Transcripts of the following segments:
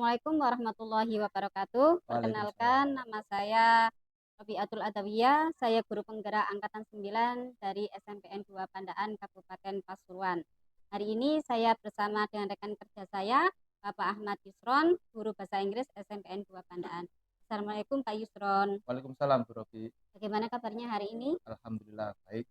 Assalamualaikum warahmatullahi wabarakatuh. Waalaikumsalam. Perkenalkan, nama saya Robiatul Adawiyah. Saya guru penggerak angkatan 9 dari SMPN 2 Pandaan Kabupaten Pasuruan. Hari ini saya bersama dengan rekan kerja saya, Bapak Ahmad Yusron, guru bahasa Inggris SMPN 2 Pandaan. Assalamualaikum Pak Yusron. Waalaikumsalam, Bu Robi. Bagaimana kabarnya hari ini? Alhamdulillah baik.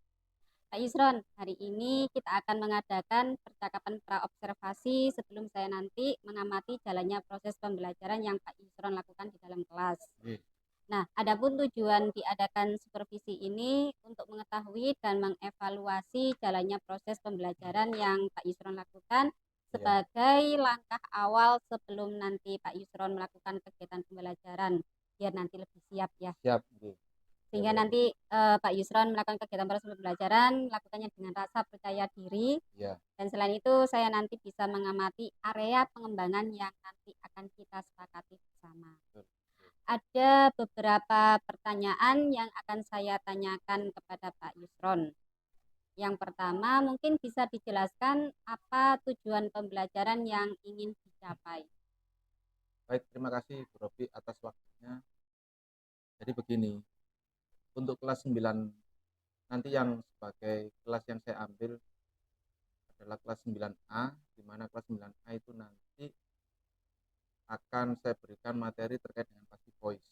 Pak Yusron, hari ini kita akan mengadakan percakapan praobservasi sebelum saya nanti mengamati jalannya proses pembelajaran yang Pak Yusron lakukan di dalam kelas. Oke. Nah, adapun tujuan diadakan supervisi ini untuk mengetahui dan mengevaluasi jalannya proses pembelajaran yang Pak Yusron lakukan Iya, sebagai langkah awal sebelum nanti Pak Yusron melakukan kegiatan pembelajaran, biar nanti lebih siap ya. siap. Oke. Ya, Bu Sehingga Robi. nanti Pak Yusron melakukan kegiatan proses pembelajaran, melakukannya dengan rasa percaya diri, Iya. dan selain itu saya nanti bisa mengamati area pengembangan yang nanti akan kita sepakati bersama. Betul. Ada beberapa pertanyaan yang akan saya tanyakan kepada Pak Yusron. Yang pertama, mungkin bisa dijelaskan apa tujuan pembelajaran yang ingin dicapai. Baik, terima kasih Bu Robi atas waktunya. Jadi begini, untuk kelas 9 nanti yang sebagai kelas yang saya ambil adalah kelas 9A, di mana kelas 9A itu nanti akan saya berikan materi terkait dengan passive voice.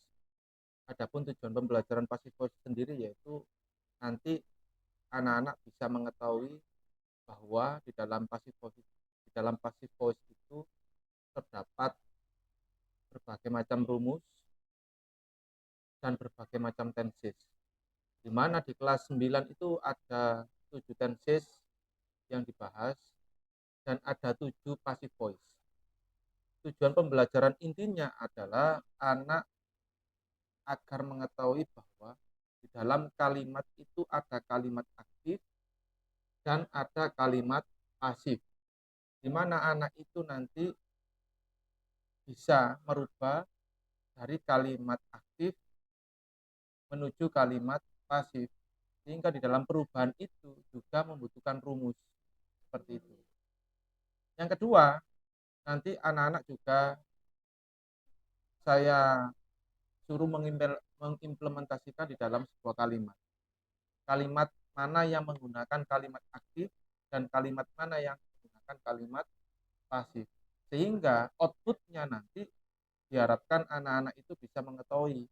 Adapun tujuan pembelajaran passive voice sendiri yaitu nanti anak-anak bisa mengetahui bahwa di dalam passive voice itu terdapat berbagai macam rumus dan berbagai macam tenses. Di mana di kelas 9 itu ada 7 tenses yang dibahas dan ada 7 passive voice. Tujuan pembelajaran intinya adalah anak agar mengetahui bahwa di dalam kalimat itu ada kalimat aktif dan ada kalimat pasif. Di mana anak itu nanti bisa merubah dari kalimat aktif menuju kalimat pasif. Sehingga di dalam perubahan itu juga membutuhkan rumus seperti itu. Yang kedua, nanti anak-anak juga saya suruh mengimplementasikan di dalam sebuah kalimat. Kalimat mana yang menggunakan kalimat aktif dan kalimat mana yang menggunakan kalimat pasif. Sehingga outputnya nanti diharapkan anak-anak itu bisa mengetahui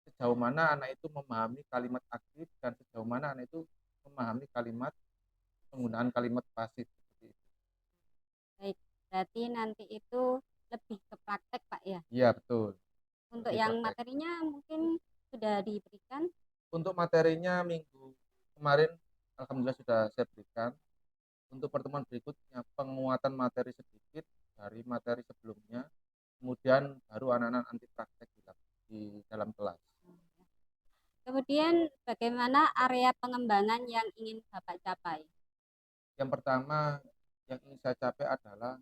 sejauh mana anak itu memahami kalimat aktif dan sejauh mana anak itu memahami kalimat penggunaan kalimat pasif seperti itu. Baik, berarti nanti itu lebih ke praktek, Pak ya. Iya betul, Untuk lebih yang praktek. materinya mungkin sudah diberikan. Untuk materinya minggu kemarin alhamdulillah sudah saya berikan. Untuk pertemuan berikutnya penguatan materi sedikit dari materi sebelumnya. Kemudian baru anak-anak nanti praktek di dalam kelas. Kemudian bagaimana area pengembangan yang ingin Bapak capai? Yang pertama yang ingin saya capai adalah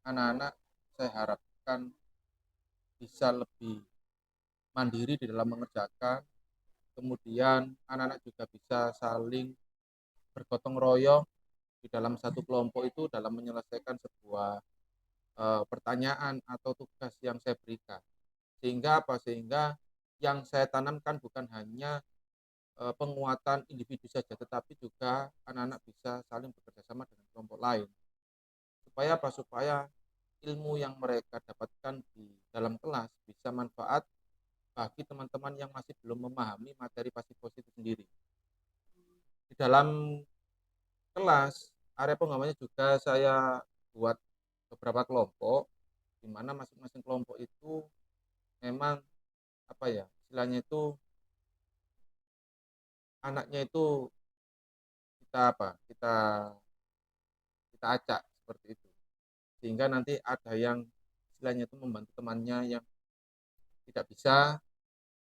anak-anak saya harapkan bisa lebih mandiri di dalam mengerjakan. Kemudian anak-anak juga bisa saling bergotong royong di dalam satu kelompok itu dalam menyelesaikan sebuah pertanyaan atau tugas yang saya berikan. Sehingga apa? Sehingga yang saya tanamkan bukan hanya penguatan individu saja, tetapi juga anak-anak bisa saling bekerja sama dengan kelompok lain. Supaya apa? Supaya ilmu yang mereka dapatkan di dalam kelas bisa manfaat bagi teman-teman yang masih belum memahami materi pasif positif sendiri. Di dalam kelas, area pengembangannya juga saya buat beberapa kelompok, di mana masing-masing kelompok itu memang apa ya, istilahnya itu anaknya itu kita apa, kita acak seperti itu. Sehingga nanti ada yang istilahnya itu membantu temannya yang tidak bisa,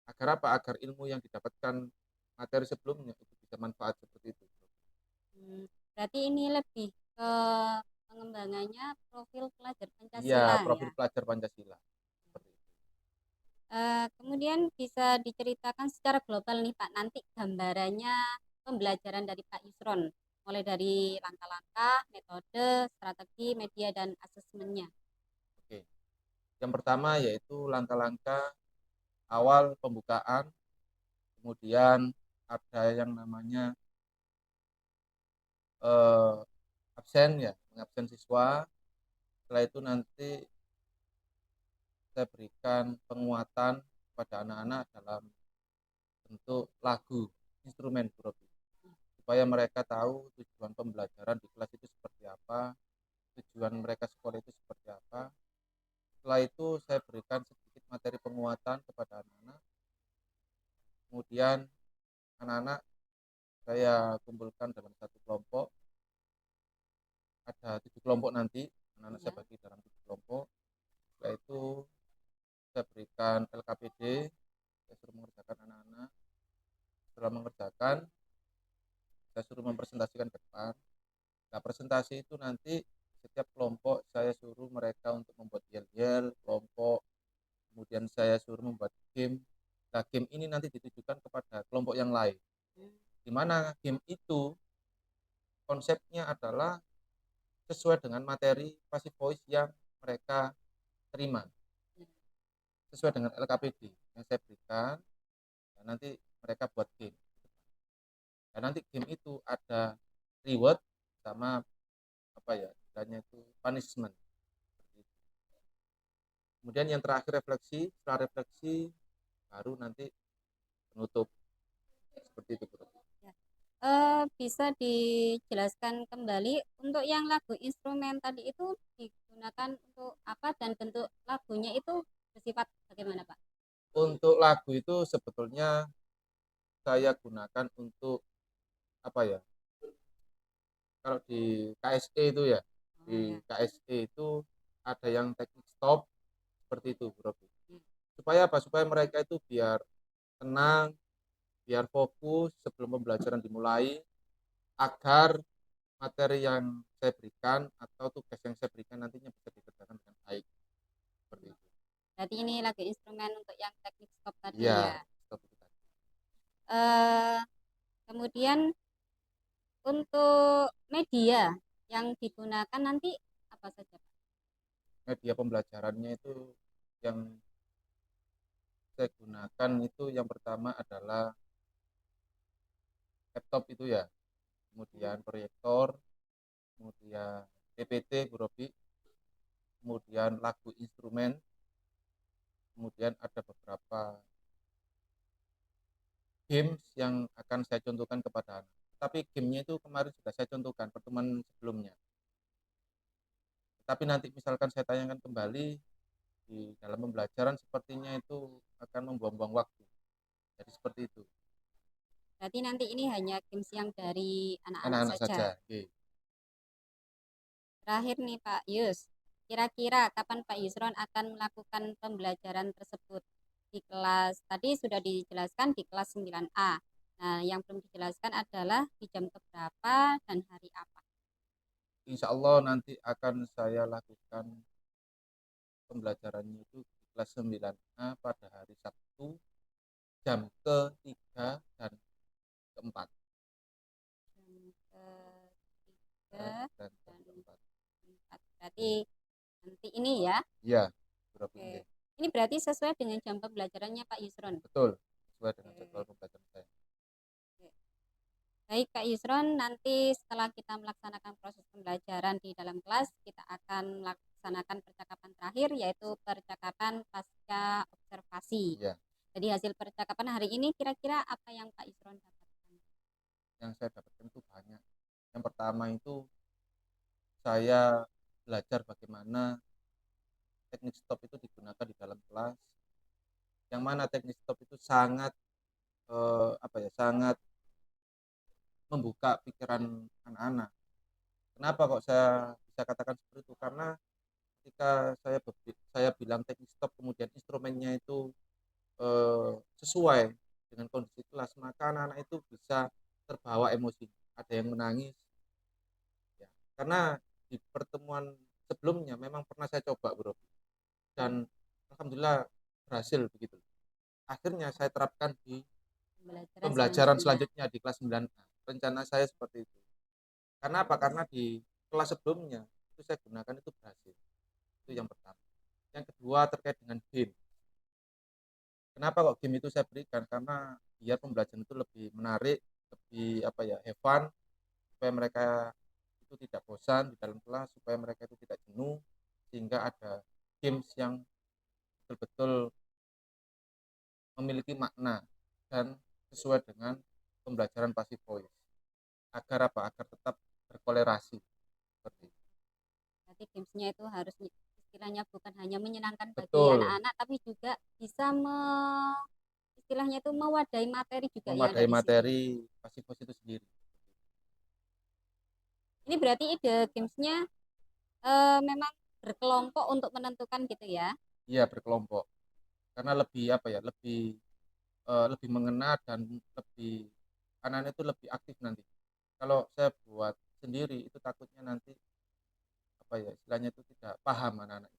agar apa? Agar ilmu yang didapatkan materi sebelumnya itu bisa manfaat seperti itu. Berarti ini lebih ke pengembangannya profil pelajar Iya, Pancasila ya. profil pelajar Pancasila. Seperti itu. Kemudian bisa diceritakan secara global nih Pak, nanti gambarannya pembelajaran dari Pak Yusron, mulai dari langkah-langkah, metode, strategi, media, dan asesmennya. Oke. Yang pertama yaitu langkah-langkah awal pembukaan, kemudian ada yang namanya eh, absen ya, mengabsen siswa. Setelah itu nanti saya berikan penguatan kepada anak-anak dalam bentuk lagu, instrumen bro, supaya mereka tahu tujuan pembelajaran di kelas itu seperti apa, tujuan mereka sekolah itu seperti apa. Setelah itu saya berikan sedikit materi penguatan kepada anak-anak. Kemudian anak-anak saya kumpulkan dalam satu kelompok. Ada 7 kelompok nanti, anak-anak saya Ya. bagi dalam 7 kelompok. Setelah itu saya berikan LKPD, saya suruh mengerjakan anak-anak. Setelah mengerjakan, saya suruh mempresentasikan ke depan. Nah, presentasi itu nanti setiap kelompok saya suruh mereka untuk membuat yel-yel kelompok, kemudian saya suruh membuat game. Nah, game ini nanti ditujukan kepada kelompok yang lain, di mana game itu konsepnya adalah sesuai dengan materi passive voice yang mereka terima, sesuai dengan LKPD yang saya berikan. Dan nanti mereka buat game, dan nanti game itu ada reward sama apa ya, istilahnya itu punishment. Kemudian yang terakhir refleksi, setelah refleksi baru nanti penutup, seperti itu bro. Ya. Bisa dijelaskan kembali untuk yang lagu instrumen tadi itu digunakan untuk apa dan bentuk lagunya itu bersifat bagaimana Pak? Untuk lagu itu sebetulnya saya gunakan untuk apa ya, kalau di KSE itu ya, Oh di ya. KSE itu ada yang teknik stop seperti itu bro, Hmm. supaya apa, supaya mereka itu biar tenang, biar fokus sebelum pembelajaran dimulai, agar materi yang saya berikan atau tugas yang saya berikan nantinya bisa dikerjakan dengan baik, seperti itu. Berarti ini lagu instrumen untuk yang teknik stop tadi Iya, ya. stop itu tadi. Eh, Kemudian untuk media yang digunakan nanti apa saja Pak? Media pembelajarannya itu yang saya gunakan itu yang pertama adalah laptop itu ya, kemudian proyektor, kemudian PPT Bu Robi, kemudian lagu instrumen, kemudian ada beberapa games yang akan saya contohkan kepada anak. Tapi gamenya itu kemarin sudah saya contohkan pertemuan sebelumnya. Tapi nanti misalkan saya tanyakan kembali, di dalam pembelajaran sepertinya itu akan membuang-buang waktu. Jadi seperti itu. Berarti nanti ini hanya games yang dari anak-anak Anak-anak saja. saja. Oke. Terakhir nih Pak Yus, kira-kira kapan Pak Yusron akan melakukan pembelajaran tersebut di kelas? Tadi sudah dijelaskan di kelas 9A. Nah, yang belum dijelaskan adalah di jam keberapa dan hari apa. Insya Allah nanti akan saya lakukan pembelajarannya itu di kelas 9A pada hari Sabtu jam ke-3 dan ke-4. Jam ketiga Dan jam dan ke-4. keempat. Berarti nanti ini ya. Iya, berapa Oke. ini? Ini berarti sesuai dengan jam pembelajarannya Pak Yusron. Betul, sesuai dengan jadwal Oke. pembelajaran saya. Oke. Baik Kak Yusron, nanti setelah kita melaksanakan proses pembelajaran di dalam kelas, kita akan melaksanakan percakapan terakhir, yaitu percakapan pasca observasi. Iya, Jadi hasil percakapan hari ini kira-kira apa yang Pak Yusron dapatkan? yang saya dapatkan itu banyak. Yang pertama itu saya belajar bagaimana teknik stop itu digunakan di dalam kelas. Yang mana teknik stop itu sangat apa ya, sangat membuka pikiran anak-anak. Kenapa kok saya bisa katakan seperti itu? Karena ketika saya bilang teknik stop kemudian instrumennya itu sesuai dengan kondisi kelas, maka anak-anak itu bisa terbawa emosi. Ada yang menangis, ya. Karena di pertemuan sebelumnya memang pernah saya coba bro, dan alhamdulillah berhasil begitu. Akhirnya saya terapkan di Pembelajaran pembelajaran selanjutnya. selanjutnya di kelas 9A. Rencana saya seperti itu. Karena apa? Karena di kelas sebelumnya itu saya gunakan itu berhasil. Itu yang pertama. Yang kedua terkait dengan game. Kenapa kok game itu saya berikan? Karena biar pembelajaran itu lebih menarik, lebih have fun, supaya mereka itu tidak bosan di dalam kelas, supaya mereka itu tidak jenuh, sehingga ada games yang betul-betul memiliki makna dan sesuai dengan pembelajaran passive voice. Agar apa? Agar tetap berkolerasi seperti itu. Berarti gamesnya itu harus istilahnya bukan hanya menyenangkan bagi Betul, anak-anak, tapi juga bisa istilahnya itu mewadahi materi juga ya memadai dari sini. materi passive voice itu sendiri. Ini berarti ide gamesnya memang berkelompok untuk menentukan gitu ya. Iya, berkelompok. Karena lebih lebih mengena dan lebih anak-anak itu lebih aktif nanti. Kalau saya buat sendiri itu takutnya nanti istilahnya itu tidak paham anak-anak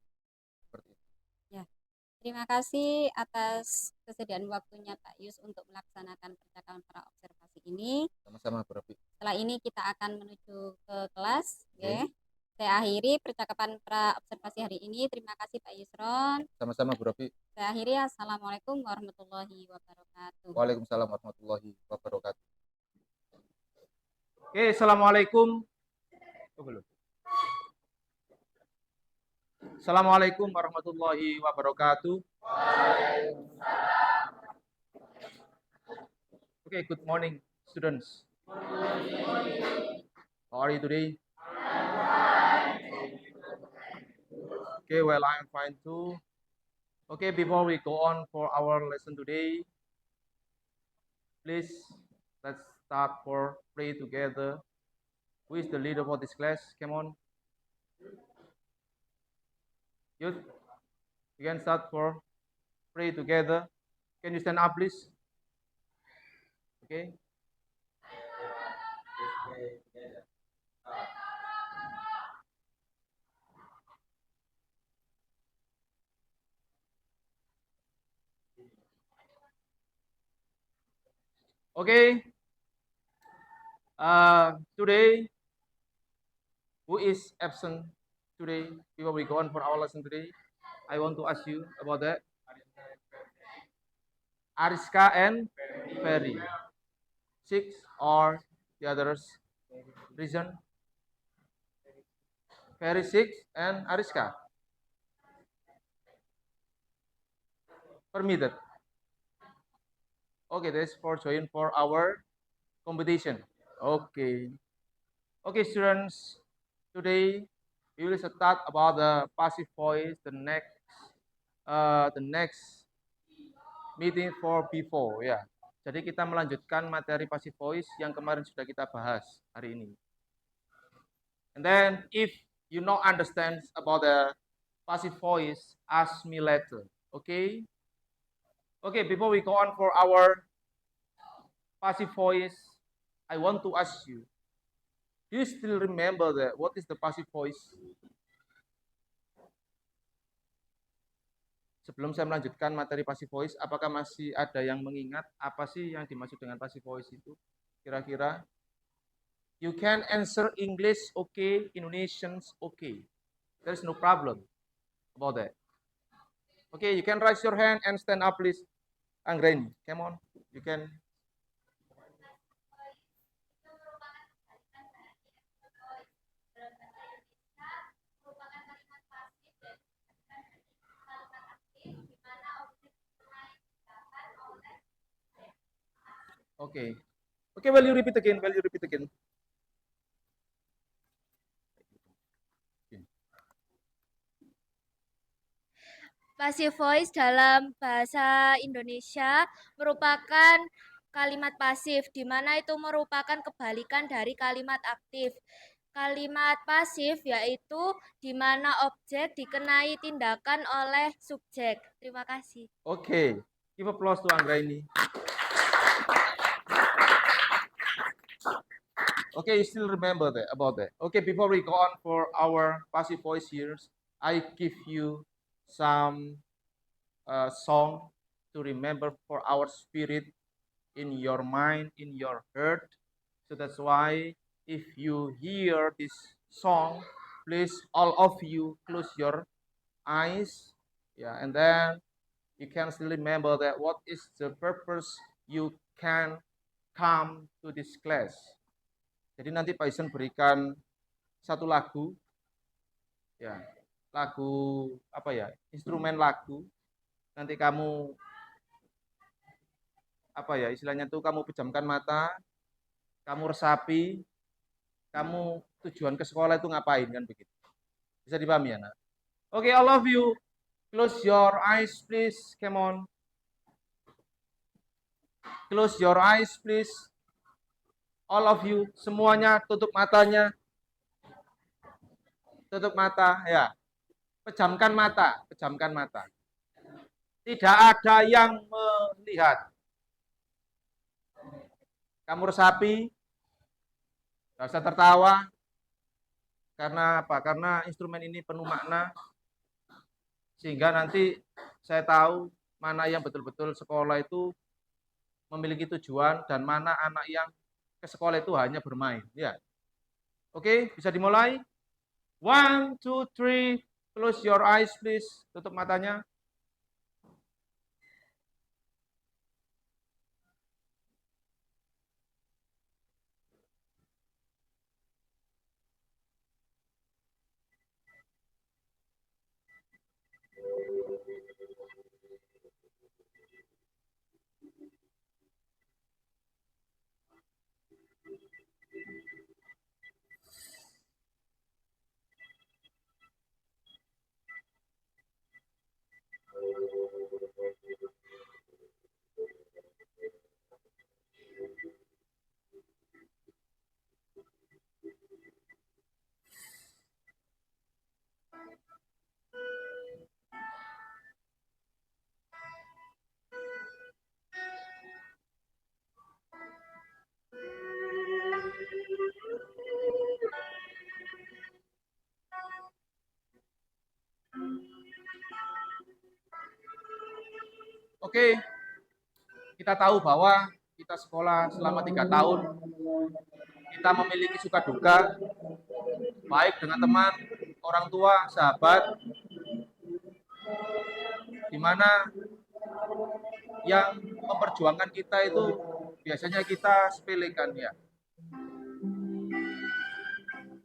seperti itu. Ya, terima kasih atas kesediaan waktunya Pak Yus untuk melaksanakan percakapan praobservasi ini. Sama-sama Bro. Setelah ini kita akan menuju ke kelas. Oke. Oke. Saya akhiri percakapan praobservasi hari ini. Terima kasih Pak Yusron. Sama-sama Bro. Saya akhiri. Assalamualaikum warahmatullahi wabarakatuh. Waalaikumsalam warahmatullahi wabarakatuh. Oke, assalamualaikum. Assalamualaikum warahmatullahi wabarakatuh. Okay, good morning, students. How are you today? Okay, well, I am fine too. Okay, before we go on for our lesson today, please let's start for pray together. Who is the leader for this class? Come on. Youth, you can start for pray together. Can you stand up, please? Okay. Okay. Today, who is absent today? Before we go on for our lesson today, I want to ask you about that. Ariska and Ferry. 6 or the others? Reason? Ferry 6 and Ariska. Permitted. Okay, that's for join for our competition. Okay. Okay, students. Today we will start about the passive voice. The next meeting for before. Ya. Jadi kita melanjutkan materi passive voice yang kemarin sudah kita bahas hari ini. And then if you not understand about the passive voice, ask me later. Okay? Okay, before we go on for our passive voice, I want to ask you, do you still remember what is the passive voice? Sebelum saya melanjutkan materi passive voice, apakah masih ada yang mengingat apa sih yang dimaksud dengan passive voice itu? Kira-kira? You can answer English, okay, Indonesians, okay. There is no problem about that. Okay, you can raise your hand and stand up, please. Anggreni, come on. You can. Okay. Okay, well, you repeat again. Passive voice dalam bahasa Indonesia merupakan kalimat pasif, di mana itu merupakan kebalikan dari kalimat aktif. Kalimat pasif yaitu di mana objek dikenai tindakan oleh subjek. Terima kasih. Okay, give applause to Anggraini. Okay, you still remember about that. Okay, before we go on for our passive voice here, I give you some song to remember for our spirit in your mind, in your heart. So that's why if you hear this song, please all of you close your eyes Yeah, and then you can still remember that what is the purpose you can come to this class. Jadi nanti Pak Ison berikan satu lagu, ya, lagu apa ya, instrumen lagu. Nanti kamu apa ya, istilahnya tuh kamu pejamkan mata, kamu resapi, kamu tujuan ke sekolah itu ngapain kan begitu. Bisa dipahami ya, Nak? Oke, all of you, close your eyes please, come on. Close your eyes please. All of you, semuanya tutup matanya. Tutup mata, ya. Pejamkan mata, pejamkan mata. Tidak ada yang melihat. Kamu resapi, nggak usah tertawa. Karena apa? Karena instrumen ini penuh makna. Sehingga nanti saya tahu mana yang betul-betul sekolah itu memiliki tujuan dan mana anak yang ke sekolah itu hanya bermain. Ya, oke, bisa dimulai. 1, 2, 3, close your eyes please. Tutup matanya. Oke, kita tahu bahwa kita sekolah selama 3 tahun, kita memiliki suka duka, baik dengan teman, orang tua, sahabat, di mana yang memperjuangkan kita itu biasanya kita sepelekan ya.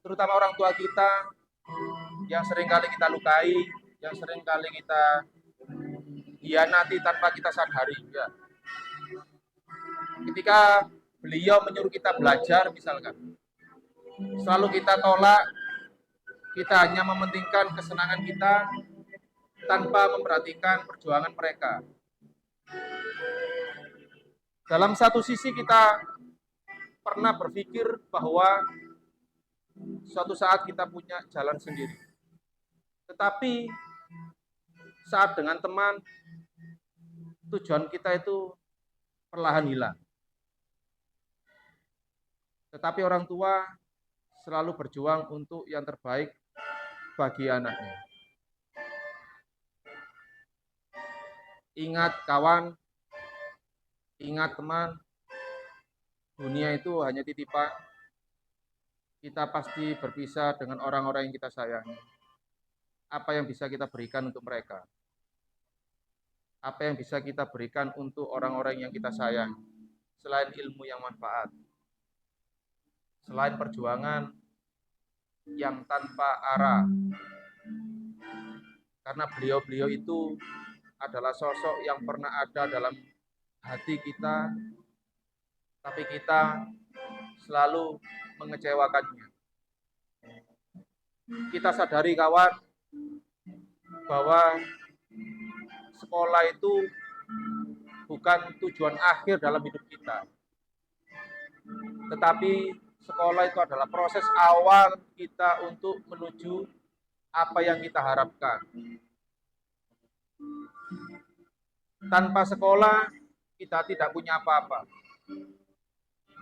Terutama orang tua kita yang seringkali kita lukai, yang seringkali kita hianati tanpa kita sadari ya. Ketika beliau menyuruh kita belajar misalkan, selalu kita tolak, kita hanya mementingkan kesenangan kita tanpa memperhatikan perjuangan mereka. Dalam satu sisi kita pernah berpikir bahwa suatu saat kita punya jalan sendiri. Tetapi saat dengan teman, tujuan kita itu perlahan hilang. Tetapi orang tua selalu berjuang untuk yang terbaik bagi anaknya. Ingat kawan, ingat teman, dunia itu hanya titipan. Kita pasti berpisah dengan orang-orang yang kita sayangi. Apa yang bisa kita berikan untuk mereka? Apa yang bisa kita berikan untuk orang-orang yang kita sayang? Selain ilmu yang manfaat. Selain perjuangan yang tanpa arah. Karena beliau-beliau itu adalah sosok yang pernah ada dalam hati kita, tapi kita selalu mengecewakannya. Kita sadari kawan, bahwa sekolah itu bukan tujuan akhir dalam hidup kita. Tetapi sekolah itu adalah proses awal kita untuk menuju apa yang kita harapkan. Tanpa sekolah, kita tidak punya apa-apa.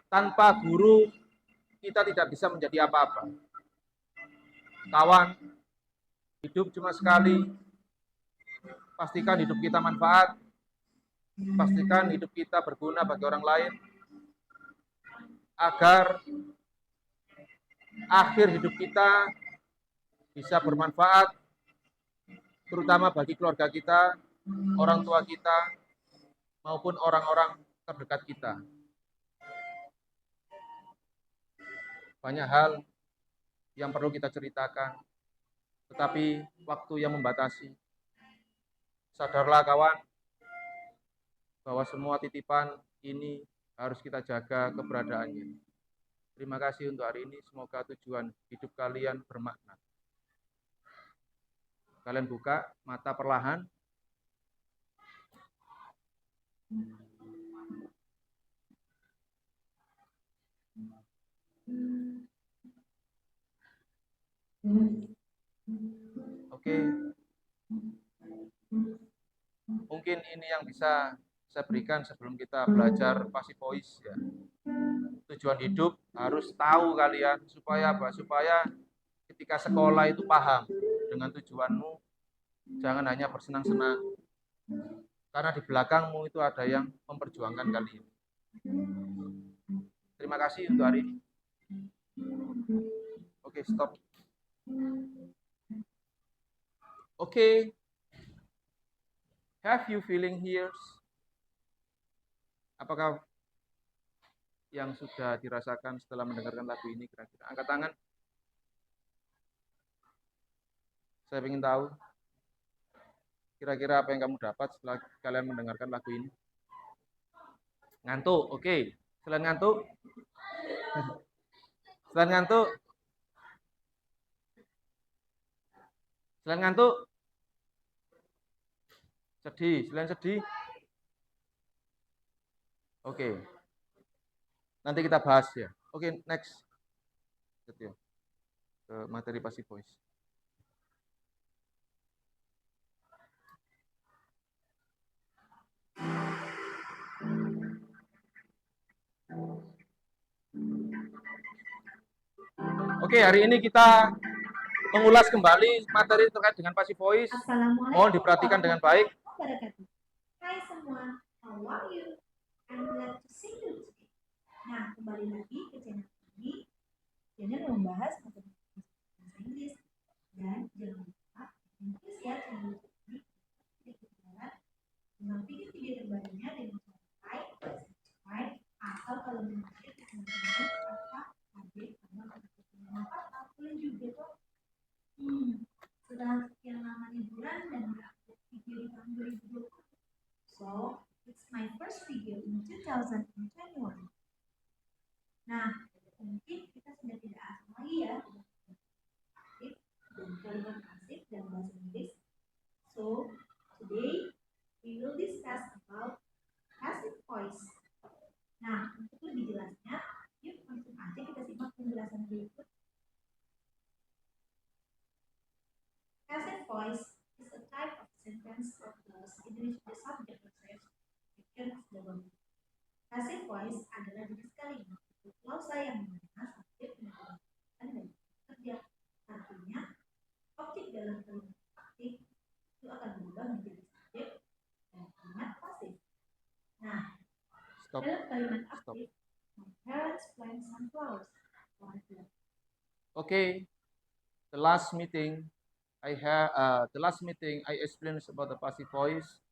Tanpa guru, kita tidak bisa menjadi apa-apa. Kawan, hidup cuma sekali. Pastikan hidup kita manfaat. Pastikan hidup kita berguna bagi orang lain. Agar akhir hidup kita bisa bermanfaat terutama bagi keluarga kita, orang tua kita, maupun orang-orang terdekat kita. Banyak hal yang perlu kita ceritakan, tetapi waktu yang membatasi. Sadarlah kawan, bahwa semua titipan ini harus kita jaga keberadaannya. Terima kasih untuk hari ini, semoga tujuan hidup kalian bermakna. Kalian buka mata perlahan. Oke. Mungkin ini yang bisa saya berikan sebelum kita belajar passive voice ya. Tujuan hidup harus tahu kalian supaya apa? Supaya ketika sekolah itu paham dengan tujuanmu, jangan hanya bersenang-senang. Karena di belakangmu itu ada yang memperjuangkan kalian. Terima kasih untuk hari ini. Oke, stop. Oke. Have you feeling here? Apakah yang sudah dirasakan setelah mendengarkan lagu ini kira-kira? Angkat tangan. Saya ingin tahu kira-kira apa yang kamu dapat setelah kalian mendengarkan lagu ini. Ngantuk, oke. Selain ngantuk, selain ngantuk, selain ngantuk, sedih, selain sedih. Oke. Nanti kita bahas ya. Oke, next. Ke materi passive voice. Oke, hari ini kita mengulas kembali materi terkait dengan passive voice. Mohon diperhatikan dengan baik. Hai semua, how are you? I'm glad to see you today. Nah, kembali lagi ke channel ini. Channel membahas materi bahasa Inggris. Dan jangan lupa Inggris ya channel ini. Dengan video-video terbarunya dengan cara like, subscribe, atau kalau menarik teman-teman kata adik sama apapun juga tuh. Setelah sekian lama liburan dan upload video di tahun 2020. So, it's my first video in 2021. Nah, mungkin kita sudah tidak asing lagi ya pasif dan kalimat pasif dalam bahasa Inggris. So, today we will discuss about passive voice. Nah, untuk lebih jelasnya, yuk langsung aja kita simak penjelasan berikut. Passive voice is a type of sentence or clause in which the subject receives actions the verb. Passive voice adalah jenis kalimat atau klausa yang dimana subjek melakukan dan kerja. Artinya, objek dalam kalimat aktif itu akan berubah menjadi subjek dan kalimat pasif. Nah, dalam kalimat aktif, my parents plant some flowers. Okay, the last meeting I explained about the passive voice.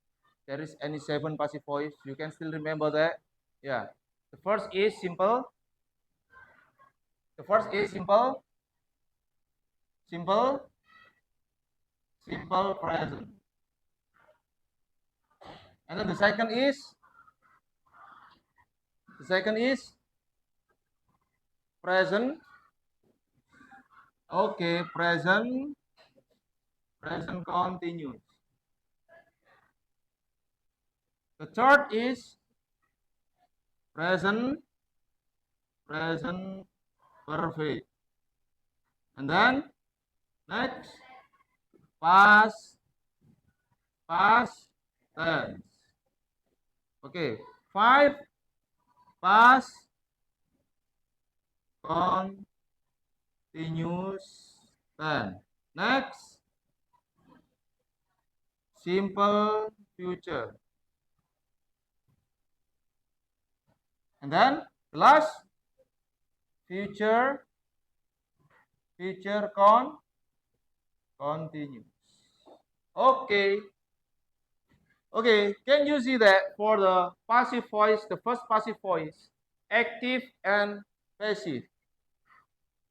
There is any 7 passive voice. You can still remember that? Yeah. The first is simple. Simple present. And then the second is present. Okay, present continuous. The third is present perfect. And then next past tense. Okay, 5 past continuous tense. Next simple future. And then the last future continuous. Okay. Okay, can you see that for the passive voice, the first passive voice, active and passive?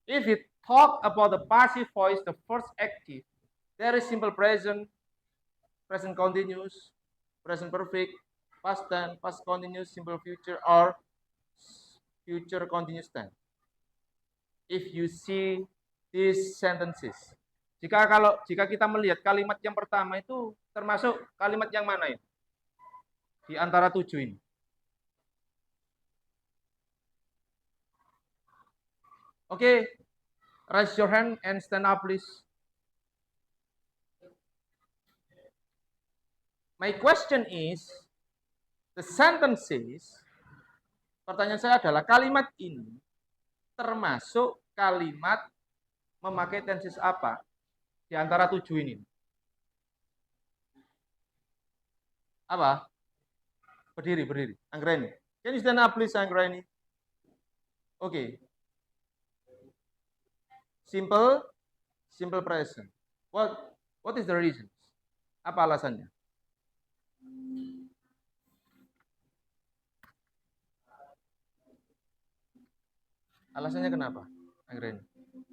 If we talk about the passive voice, the first active, there is simple present, present continuous, present perfect, past tense, past continuous, simple future, or future continuous tense. If you see these sentences, jika kita melihat kalimat yang pertama itu termasuk kalimat yang mana ya? Di antara 7 ini. Okay, raise your hand and stand up, please. My question is, the sentences, pertanyaan saya adalah kalimat ini termasuk kalimat memakai tenses apa di antara 7 ini? Apa? Berdiri. Anggreni. Can you stand up, please, Anggreni? Okay. Simple present. What is the reason? Apa alasannya? Alasannya kenapa, Anggreni?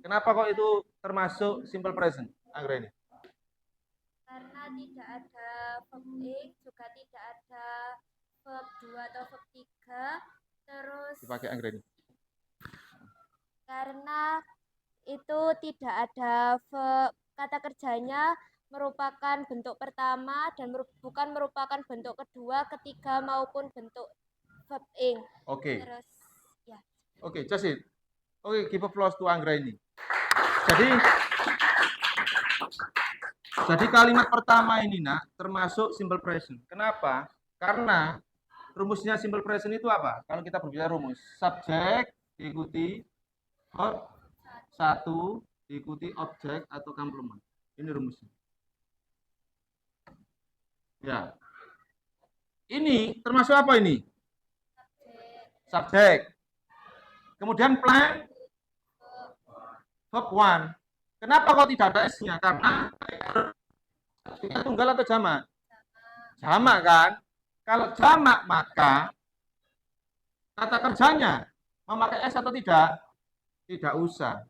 Kenapa kok itu termasuk simple present, Anggreni? Karena tidak ada verb ing, juga tidak ada verb 2 atau verb 3. Terus Dipakai Anggreni. karena itu tidak ada verb, kata kerjanya merupakan bentuk pertama dan bukan merupakan bentuk kedua, ketiga maupun bentuk verb ing. Oke. Terus ya. Oke, just it. Oke, give applause to Anggreni. Jadi kalimat pertama ini nak termasuk simple present. Kenapa? Karena rumusnya simple present itu apa? Kalau kita berbicara rumus, subjek diikuti verb 1 diikuti objek atau complement. Ini rumusnya. Ya. Ini termasuk apa ini? Subjek. Kemudian plan verb 1. Kenapa kok tidak ada S-nya? Karena tunggal atau jamak? Jamak kan? Kalau jamak maka kata kerjanya memakai S atau tidak? Tidak usah.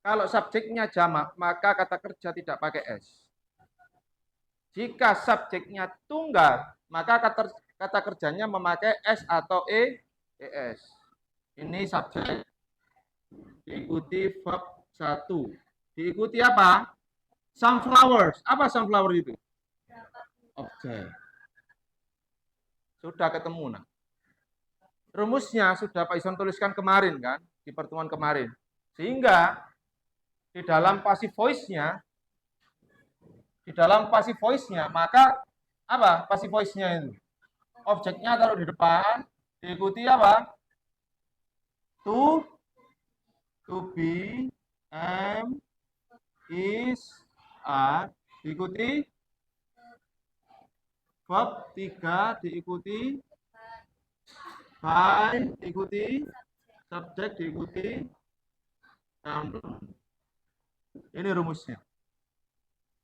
Kalau subjeknya jamak, maka kata kerja tidak pakai S. Jika subjeknya tunggal, maka kata kerjanya memakai S atau ES. Ini subjek diikuti verb 1. Diikuti apa? Sunflowers. Apa sunflower itu? Objek. Sudah ketemu nah. Rumusnya sudah Pak Ison tuliskan kemarin kan, di pertemuan kemarin. Sehingga di dalam passive voice-nya maka apa passive voice-nya itu? Objeknya taruh di depan, diikuti apa? To be, am, is, are, diikuti verb 3, diikuti by, diikuti subjek, diikuti complement. Ini rumusnya.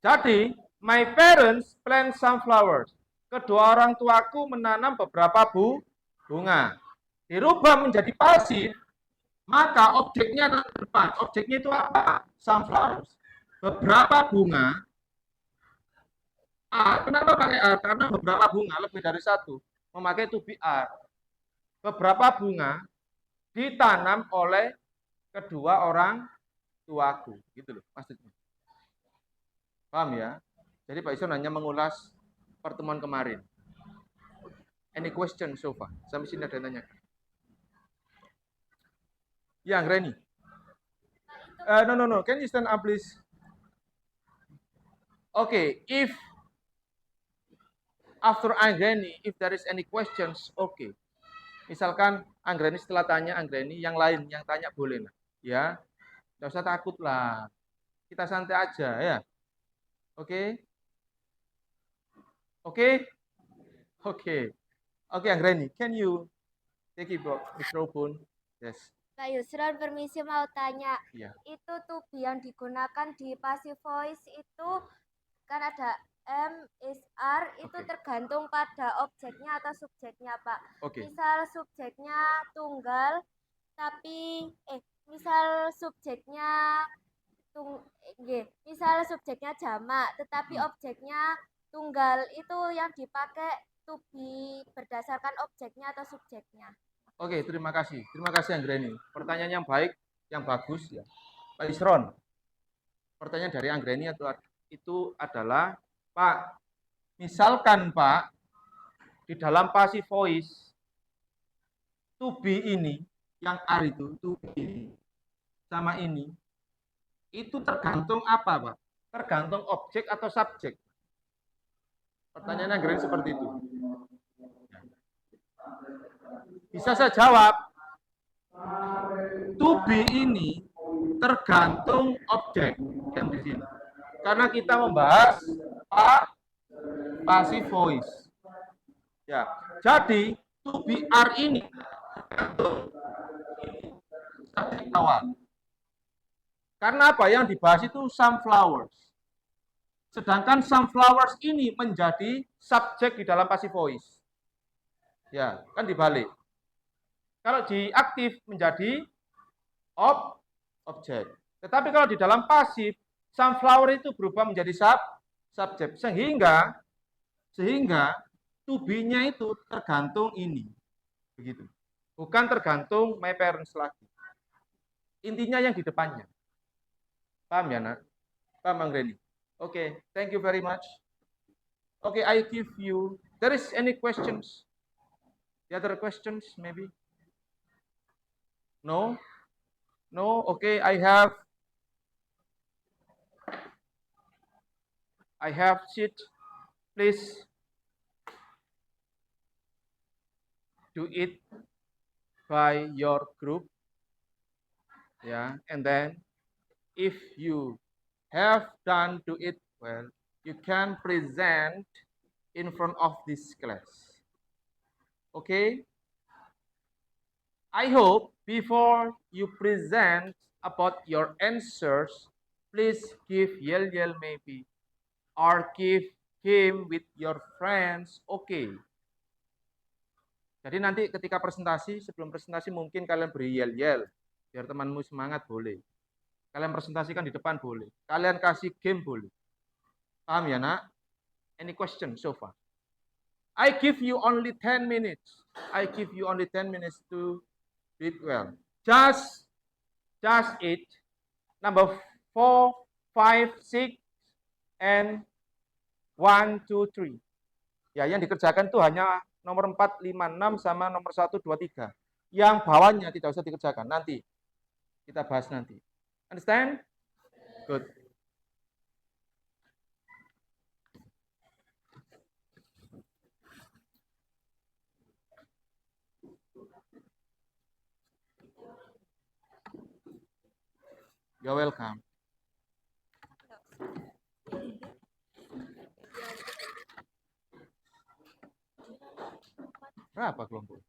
Jadi, my parents plant sunflowers. Kedua orang tuaku menanam beberapa bunga. Dirubah menjadi pasif, maka objeknya ada di depan. Objeknya itu apa? Sunflowers. Beberapa bunga. Kenapa pakai are? Karena beberapa bunga lebih dari satu. Memakai to be are. Beberapa bunga ditanam oleh kedua orang tuaku. Gitu loh maksudnya. Paham ya? Jadi Pak Ison hanya mengulas pertemuan kemarin. Any question so far? Sampai sini ada yang nanya. Ya, Reni. No. Can you stand up, please? Okay, if after Anggreni, if there is any questions, okay. Misalkan Anggreni setelah tanya Anggreni, yang lain yang tanya boleh lah, ya. Nggak usah takut lah. Kita santai aja ya. Oke. Oke, Anggreni, can you take it microphone? Yes. Pak Yusron, permisi mau tanya. Iya. Itu to be yang digunakan di passive voice itu kan ada M is R itu Oke. tergantung pada objeknya atau subjeknya, Pak. Oke. Misal subjeknya tunggal, misal subjeknya misal subjeknya jamak, tetapi objeknya tunggal, itu yang dipakai to be berdasarkan objeknya atau subjeknya. Oke, terima kasih. Terima kasih Anggreni. Pertanyaan yang baik, yang bagus ya. Pak Isron. Pertanyaan dari Anggreni itu adalah, Pak, misalkan Pak, di dalam passive voice, to be ini, yang R itu, to be ini, sama ini, itu tergantung apa, Pak? Tergantung objek atau subjek? Pertanyaannya Anggreni seperti itu. Bisa saya jawab, to be ini tergantung objek yang di sini. Karena kita membahas passive voice. Ya, jadi to be R ini tergantung subjek awal. Karena apa? Yang dibahas itu sunflowers. Sedangkan sunflowers ini menjadi subjek di dalam passive voice. Ya, kan dibalik. Kalau di aktif menjadi objek. Tetapi kalau di dalam pasif, sunflower itu berubah menjadi subjek. Sehingga to be-nya itu tergantung ini. Begitu. Bukan tergantung my parents lagi. Intinya yang di depannya. Paham ya, Nak? Paham, Anggreni? Oke, thank you very much. Okay, I give you. There is any questions? The other questions, maybe? No? No? Okay, I have sheet. Please do it by your group. Yeah, and then if you have done do it well, you can present in front of this class. Okay? I hope before you present about your answers, please give yell maybe, or give him with your friends. Okay. Jadi nanti ketika presentasi, sebelum presentasi mungkin kalian beri yell biar temanmu semangat, boleh. Kalian presentasikan di depan, boleh. Kalian kasih game, boleh. Paham ya, Nak? Any question so far? I give you only 10 minutes. I give you only 10 minutes to do it well. Just it. Number 4, 5, 6, and 1, 2, 3. Ya, yang dikerjakan itu hanya nomor 4, 5, 6, sama nomor 1, 2, 3. Yang bawahnya tidak usah dikerjakan. Nanti. Kita bahas nanti. Understand? Good. You're welcome. Berapa kelompok?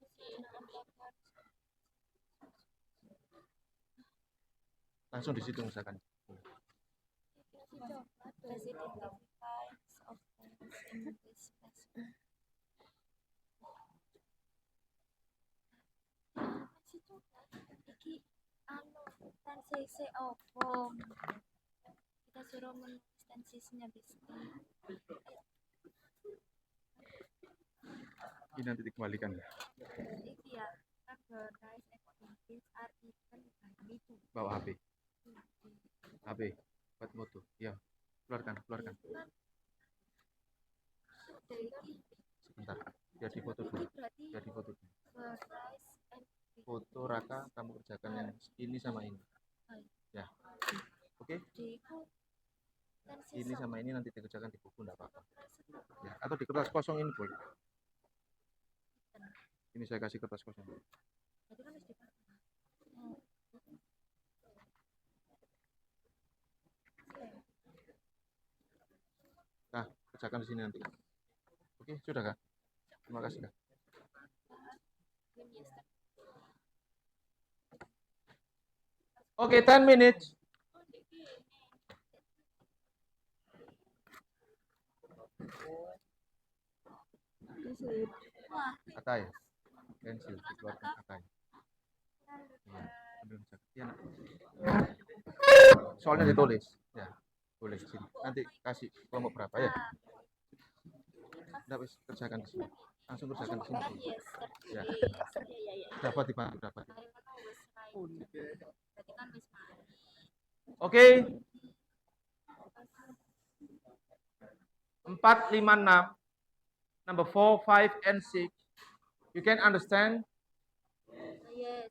Langsung di situ misalkan. Kita suruh menulis tensisnya bisa. Ini nanti dikembalikan ya. Iya, recognize activities are even by itu. Bawa HP. HP buat foto. Ya, keluarkan. Sebentar. Biar difoto dulu. Foto Raka, kamu kerjakan yang ini sama ini. Ya. Oke? Ini sama ini nanti dikerjakan di buku, enggak apa-apa. Ya, atau di kertas kosong ini boleh. Ini saya kasih kertas kosong. Nah, kerjakan di sini nanti. Oke, sudah Kak? Terima kasih Kak. Oke, 10 minutes. Kata ya. Pensil dikeluarkan kata ya. Iya. Belum sakit ya, Nak. Soalnya ditulis. Ya. Tulis sini. Nanti kasih kelompok berapa ya. Udah wis kerjakan di sini. Langsung kerjakan di sini. Ya. Dapat dibantu, dapat. Oke. 4, 5, 6. Number 4, 5, and 6. You can understand? Yes.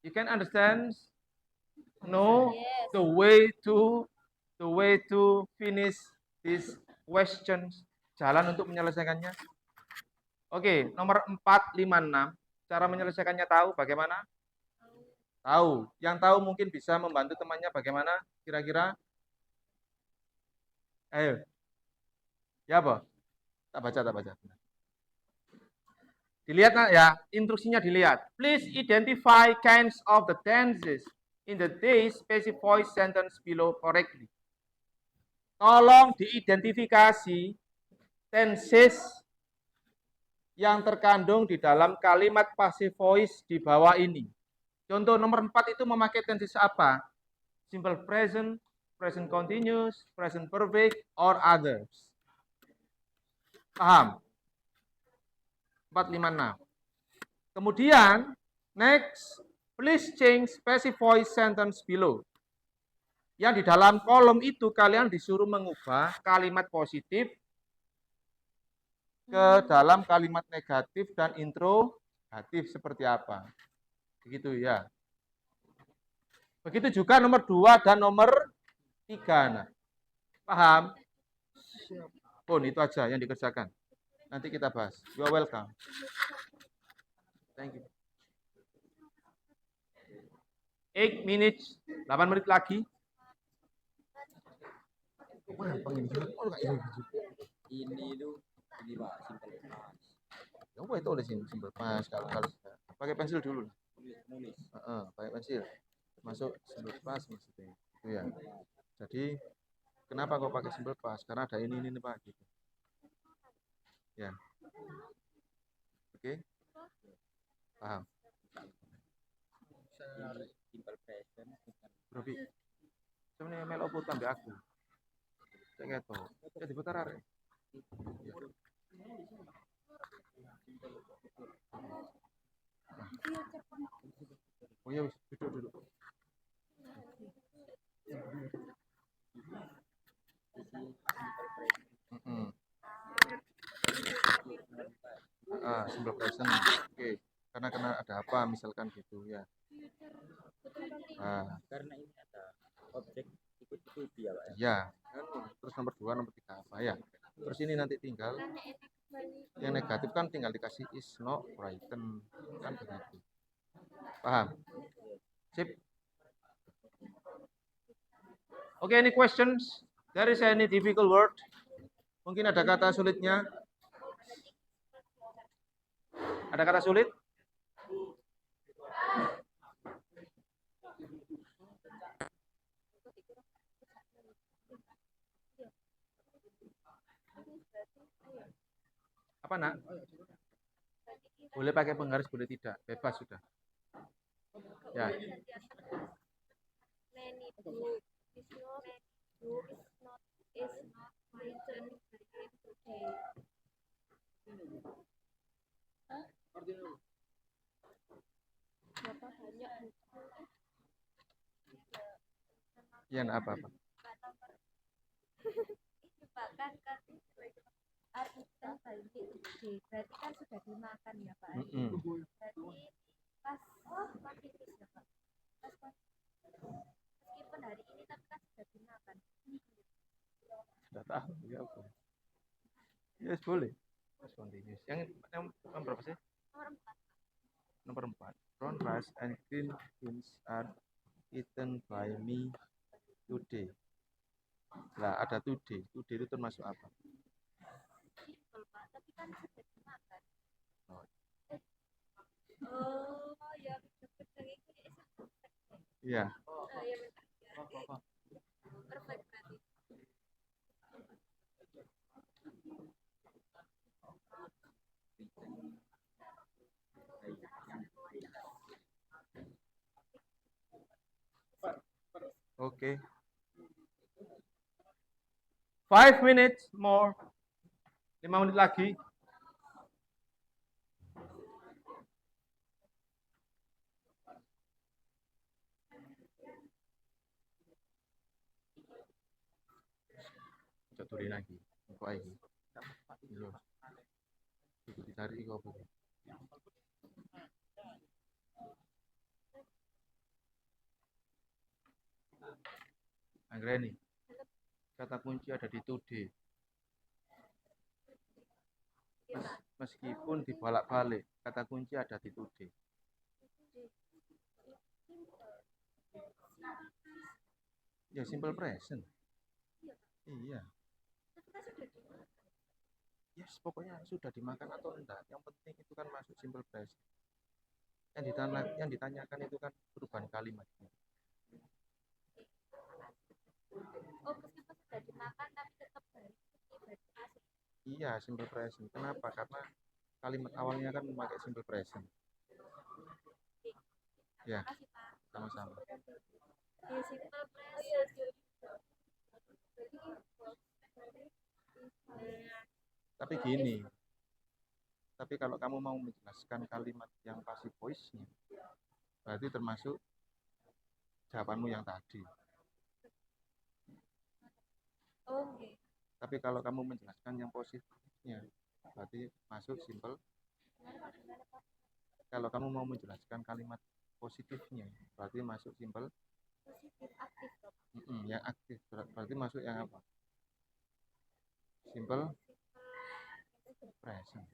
You can understand? No? Yes. The way to finish these questions. Jalan untuk menyelesaikannya. Oke, nomor 4, 5, 6. Cara menyelesaikannya tahu bagaimana? Tahu. Yang tahu mungkin bisa membantu temannya bagaimana? Kira-kira? Ayo. Ya apa? Tak baca. Dilihat ya, instruksinya dilihat. Please identify kinds of the tenses in the day specified sentence below correctly. Tolong diidentifikasi tenses yang terkandung di dalam kalimat passive voice di bawah ini. Contoh nomor 4 itu memakai tenses apa? Simple present, present continuous, present perfect, or others. Paham? 4, 5, 6. Kemudian, next, please change passive voice sentence below. Yang di dalam kolom itu kalian disuruh mengubah kalimat positif ke dalam kalimat negatif dan interrogatif seperti apa. Begitu ya. Begitu juga nomor 2 dan nomor 3. Nah, paham? Pun itu aja yang dikerjakan. Nanti kita bahas. You are welcome. Thank you. 8 minutes, 8 menit lagi. Ini itu ini Pak, simple past. Ya boleh tulisin simple past kalau pakai pensil dulu. Nulis. Pakai pensil. Masuk simple past maksudnya. Itu ya. Jadi kenapa kok pakai simple past? Karena ada ini Pak gitu. Ya. Oke. Paham? Simple present. Bro, sebenarnya melo putar ambek aku. Saya ngeto. Ya diputar arek. Ya. Oh ya, duduk. Simple present. Oke. Karena ada apa misalkan gitu ya. Karena ini ada objek ikut-ikuti ya Pak. Ya. Terus nomor 2, nomor 3 apa ya? Terus ini nanti tinggal yang negatif kan tinggal dikasih is not written kan begitu. Paham? Sip. Oke, any questions? There is any difficult word? Mungkin ada kata sulitnya? Ada kata sulit? Apa nak? Boleh pakai penggaris, boleh tidak. Bebas sudah. Ya. Many book is not written today. Berapa banyak buku? Iya, nah, apa? Ini Pak kan artikel balik today. Berarti kan sudah dimakan ya Pak. Berarti pas kuantitas ya Pak. Pas meskipun hari ini tapi kan sudah dimakan. Sudah tahu ya apa? Yes, boleh. Terus continuous. Yang berapa sih? Nomor 4. Brown rice and green beans are eaten by me today. Nah, ada today. Today itu termasuk apa? Betul Pak, tapi kan sudah dimakan. Oh. Oh, ya betul ini. Iya. Oh, ya betul. Perfect berarti. written. Okay. 5 minutes more. 5 menit lagi. Coba tulis lagi. Apa ini? Iya. Itu dicari kok apa? Anggreni. Kata kunci ada di today. Meskipun dibolak-balik, kata kunci ada di today. Ya simple present. Iya. Yes, pokoknya sudah dimakan atau enggak. Yang penting itu kan masuk simple present. Yang ditanyakan itu kan perubahan kalimat. Oh, meskipun sudah dimakan tapi tetap masih. Iya, simple present. Kenapa? Karena kalimat awalnya kan memakai simple present. Ya, Makasih, Pak. sama-sama. Di simple present. Tapi gini, tapi kalau kamu mau menjelaskan kalimat yang passive voice-nya, berarti termasuk jawabanmu yang tadi. Oke. Tapi kalau kamu menjelaskan yang positifnya, berarti masuk simple. Kalau kamu mau menjelaskan kalimat positifnya, berarti masuk simple. Positif aktif, Dok. Yang aktif, berarti masuk yang apa? Simple present.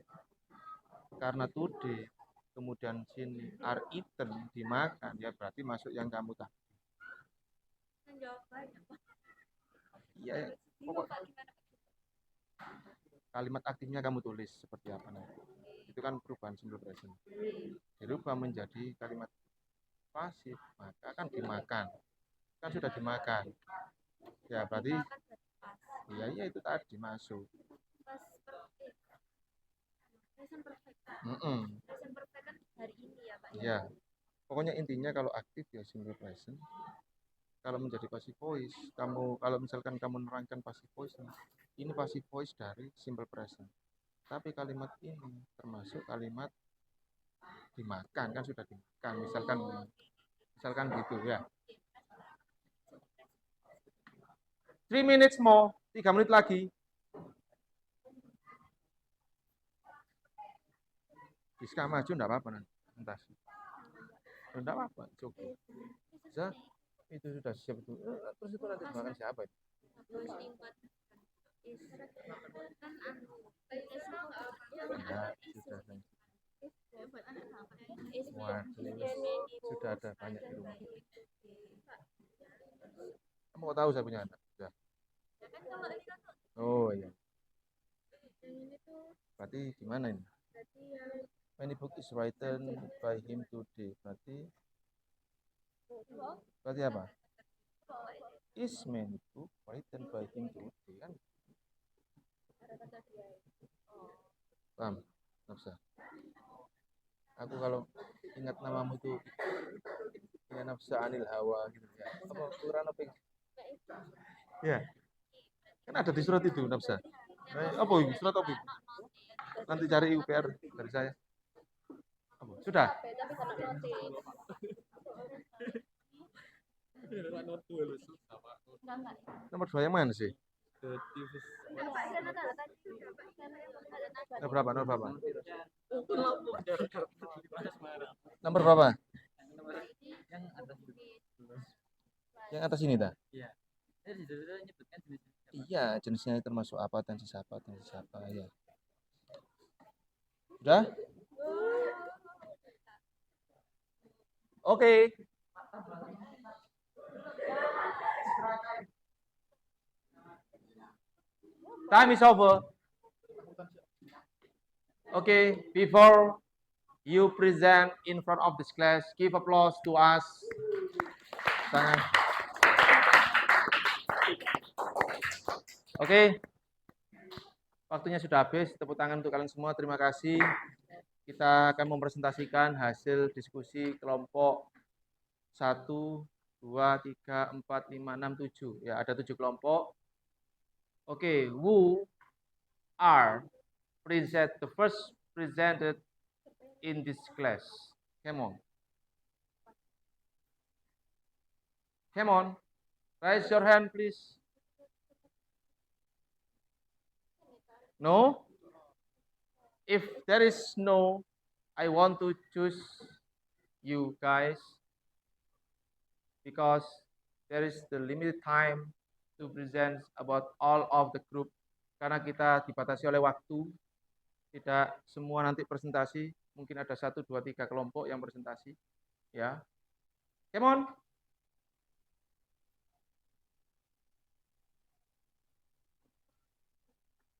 Karena today, kemudian sini are eaten, dimakan, ya berarti masuk yang kamu tadi. Menjawab banyak, Pak. Iya, pokok kalimat aktifnya kamu tulis seperti apa nanti. Itu kan perubahan simple present. Dirubah menjadi kalimat pasif, maka kan dimakan. Kan sudah dimakan. Ya, berarti iya itu tadi masuk. Present perfect. Present perfect kan hari ini ya, Pak. Iya. Pokoknya intinya kalau aktif ya simple present. Kalau menjadi passive voice, kalau misalkan kamu menerangkan passive voice, ini passive voice dari simple present. Tapi kalimat ini termasuk kalimat dimakan, kan sudah dimakan. Misalkan gitu ya. 3 minutes more, 3 menit lagi. Bisa maju enggak apa-apa nanti. Entar. Enggak apa-apa, cukup. Bisa? Itu sudah siap itu. Terus itu nanti makan siapa itu? Ya, sudah. Wah, sudah ada banyak di rumah. Kamu mau tahu saya punya anak? Sudah. Oh iya. Berarti gimana ini? Many book is written by him today. Berarti apa? Is many book written by him today kan? Paham? Nafsa. Aku kalau ingat namamu itu ya Nafsa Anil Hawa gitu ya. Apa Quran apa? Ya. Kan ada di surat itu Nafsa. Apa ini? Surat apa? Nanti cari UPR dari saya. Apa? Sudah? Nomor 2 yang mana sih? Nomor berapa? Nomor berapa? Yang atas ini dah? Iya. Iya, jenisnya termasuk apa, tensi siapa ya. Sudah? Oke. Time is over. Okay, before you present in front of this class, give applause to us. Tangan. Okay. Waktunya sudah habis. Tepuk tangan untuk kalian semua. Terima kasih. Kita akan mempresentasikan hasil diskusi kelompok 1, 2, 3, 4, 5, 6, 7. Ya, ada 7 kelompok. Oke, who are the first presented in this class? Come on. Come on. Raise your hand, please. No? If there is no, I want to choose you guys because there is the limited time to present about all of the group. Karena kita dibatasi oleh waktu, tidak semua nanti presentasi, mungkin ada 1, 2, 3 kelompok yang presentasi. Ya, come on.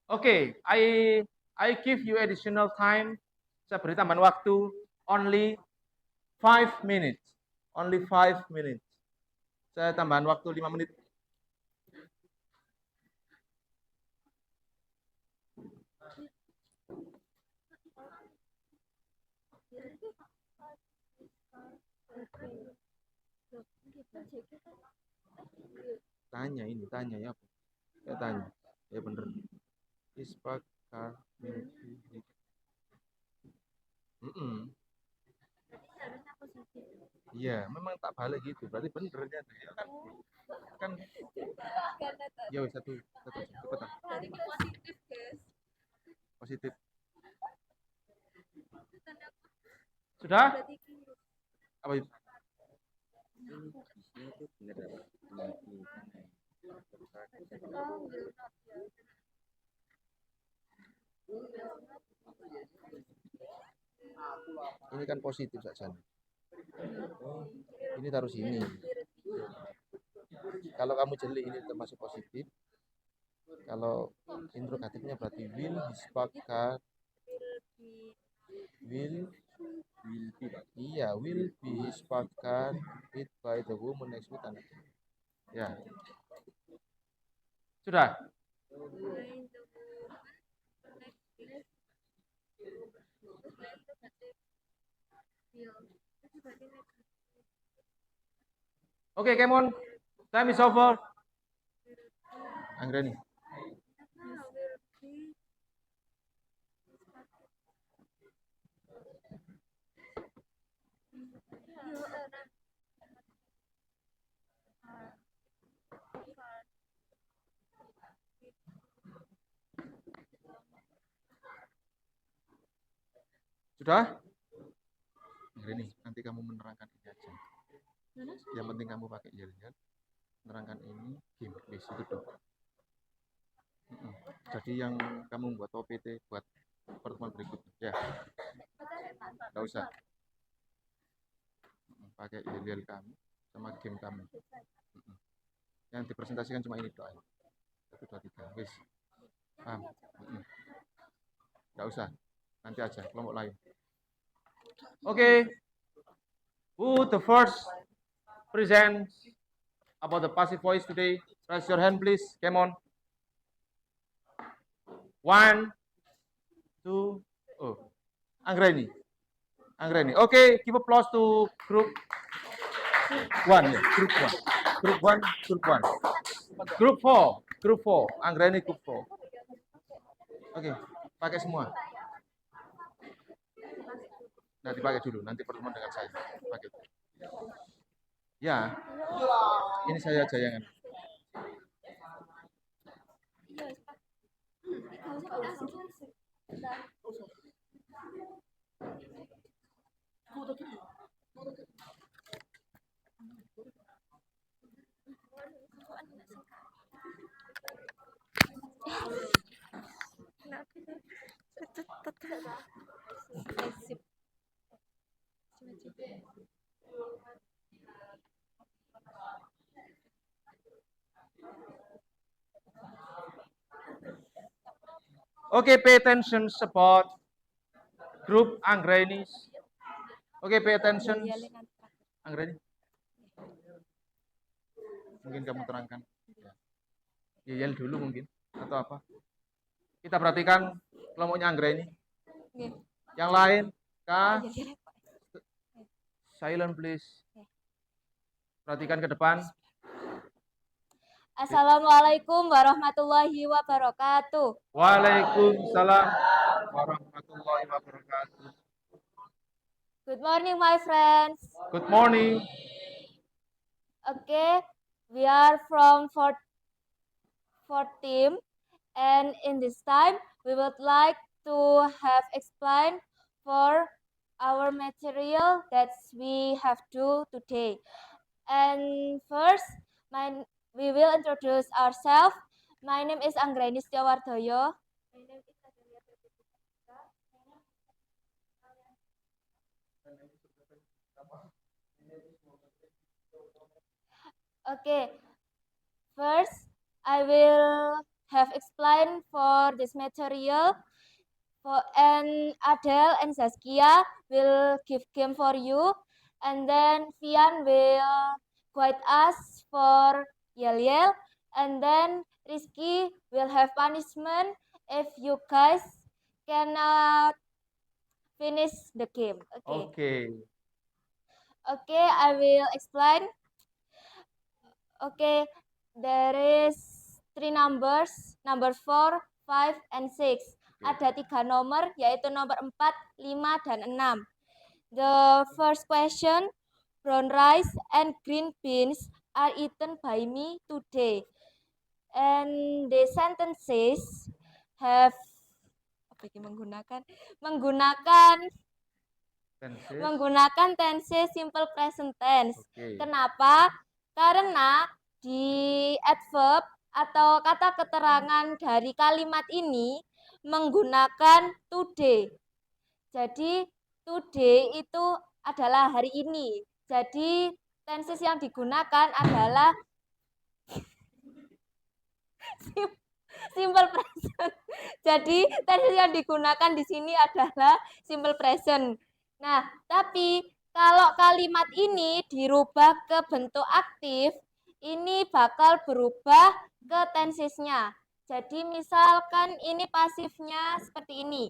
Oke, I give you additional time. Saya beri tambahan waktu only 5 minutes. Only 5 minutes. Saya tambahan waktu 5 menit. Tanya ya. Saya tanya. Ya bener. Ispakar Iya, memang tak balik gitu. Berarti bener ya. Kan ya satu cepetan. Positif. Sudah? Apa itu? Ini kan positif saja. Ini taruh sini. Kalau kamu jeli ini termasuk positif. Kalau interrogatifnya berarti will disepakkan will be disepakkan it by the woman next week. Ya. Sudah? Oke, come on. Time is over. Anggreni. Sudah? Anggreni, nanti kamu menerangkan ini aja. Yang penting kamu pakai yel-yel. Menerangkan ini game quiz itu dong. Jadi yang kamu buat OPT buat pertemuan berikutnya ya. Nggak usah. Pakai yel-yel kamu sama game kamu. Yang dipresentasikan cuma ini doang. 1, 2, 3. Wis. Paham? Nggak usah. Nanti aja kelompok lain. Oke. Who the first present about the passive voice today? Raise your hand, please. Come on. 1, 2, oh. Anggreni. Okay, give applause to group 1. Yeah, group 1. Group 4. Anggreni group 4. Oke, pakai semua. Nah, dipakai dulu. Nanti pertemuan dengan saya. Pakai. Ya, ini saya aja yang Okay, pay attention about group Anggreni. Okay, pay attention. Anggreni. Mungkin kamu terangkan. Ya, yel dulu mungkin atau apa? Kita perhatikan kelompoknya Anggra ini. Nggih. Yang lain, Pak, Kak, iya, iya, Pak. silent please. Perhatikan ke depan. Assalamualaikum warahmatullahi wabarakatuh. Waalaikumsalam warahmatullahi wabarakatuh. Good morning, my friends. Good morning. Okay, we are from fourth team, and in this time, we would like to have explained for our material that we have to today. And first, we will introduce ourselves. My name is Anggraini Setiawardoyo. Okay, first I will have explained for this material, and Adele and Zaskia will give game for you, and then Fian will guide us for yell, and then Rizky will have punishment if you guys cannot finish the game. Okay. Okay, I will explain. Okay, there is 3 numbers, number 4, 5, and 6. Ada 3 nomor, yaitu nomor 4, 5, dan 6. The first question, brown rice and green beans are eaten by me today. And the sentences have menggunakan tense simple present tense. Okay. Kenapa? Karena di adverb atau kata keterangan dari kalimat ini menggunakan today. Jadi today itu adalah hari ini. Jadi tenses yang digunakan adalah simple present. Jadi tenses yang digunakan di sini adalah simple present. Nah, tapi kalau kalimat ini dirubah ke bentuk aktif, ini bakal berubah ke tensesnya. Jadi misalkan ini pasifnya seperti ini.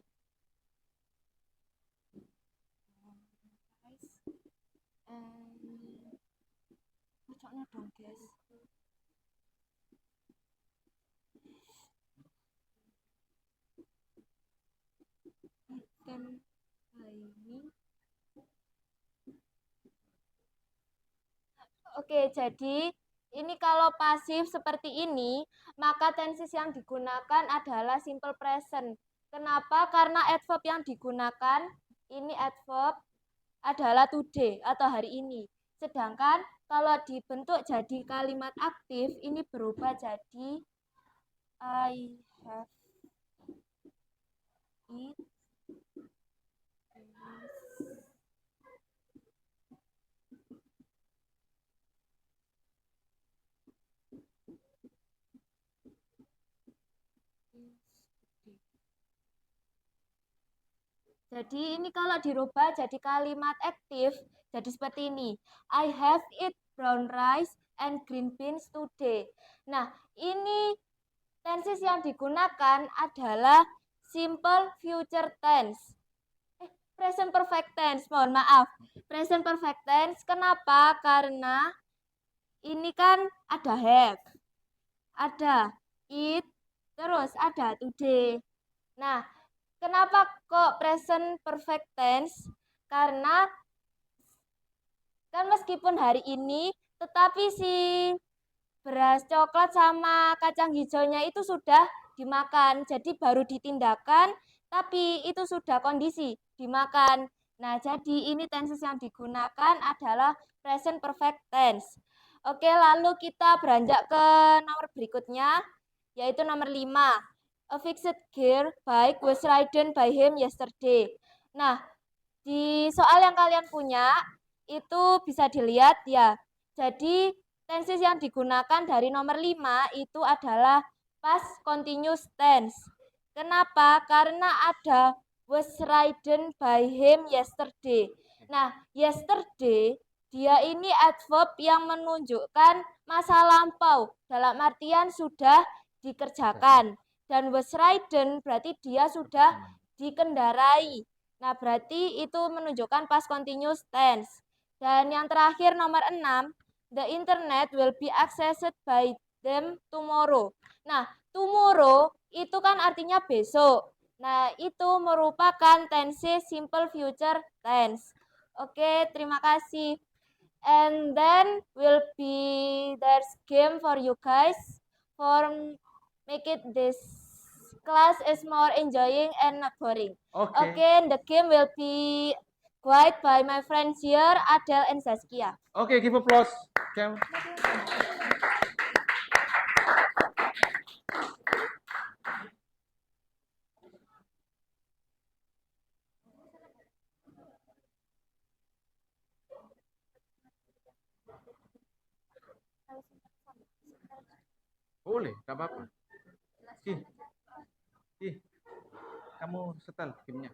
Oke, jadi ini kalau pasif seperti ini, maka tenses yang digunakan adalah simple present. Kenapa? Karena adverb yang digunakan, ini adverb adalah today atau hari ini. Sedangkan kalau dibentuk jadi kalimat aktif, ini berubah jadi I have eat. Jadi ini kalau dirubah jadi kalimat aktif, jadi seperti ini. I have eat brown rice and green beans today. Nah, ini tenses yang digunakan adalah simple future tense. Present perfect tense, mohon maaf. Present perfect tense, kenapa? Karena ini kan ada have, ada eat, terus ada today. Nah, kenapa kok present perfect tense? Karena kan meskipun hari ini, tetapi si beras coklat sama kacang hijaunya itu sudah dimakan. Jadi baru ditindakan, tapi itu sudah kondisi dimakan. Nah, jadi ini tenses yang digunakan adalah present perfect tense. Oke, lalu kita beranjak ke nomor berikutnya, yaitu nomor 5. A fixed gear bike was ridden by him yesterday. Nah, di soal yang kalian punya, itu bisa dilihat ya. Jadi, tenses yang digunakan dari nomor 5 itu adalah past continuous tense. Kenapa? Karena ada was ridden by him yesterday. Nah, yesterday, dia ini adverb yang menunjukkan masa lampau. Dalam artian sudah dikerjakan. Dan was ridden berarti dia sudah dikendarai. Nah, berarti itu menunjukkan past continuous tense. Dan yang terakhir nomor 6, the internet will be accessed by them tomorrow. Nah, tomorrow itu kan artinya besok. Nah, itu merupakan tense simple future tense. Oke, terima kasih. And then will be there's game for you guys for make it this class is more enjoying and not boring. Okay. Okay, the game will be guided by my friends here, Adele and Saskia. Okay, give applause. Cam. Boleh, gak apa-apa. Kamu setel gamenya.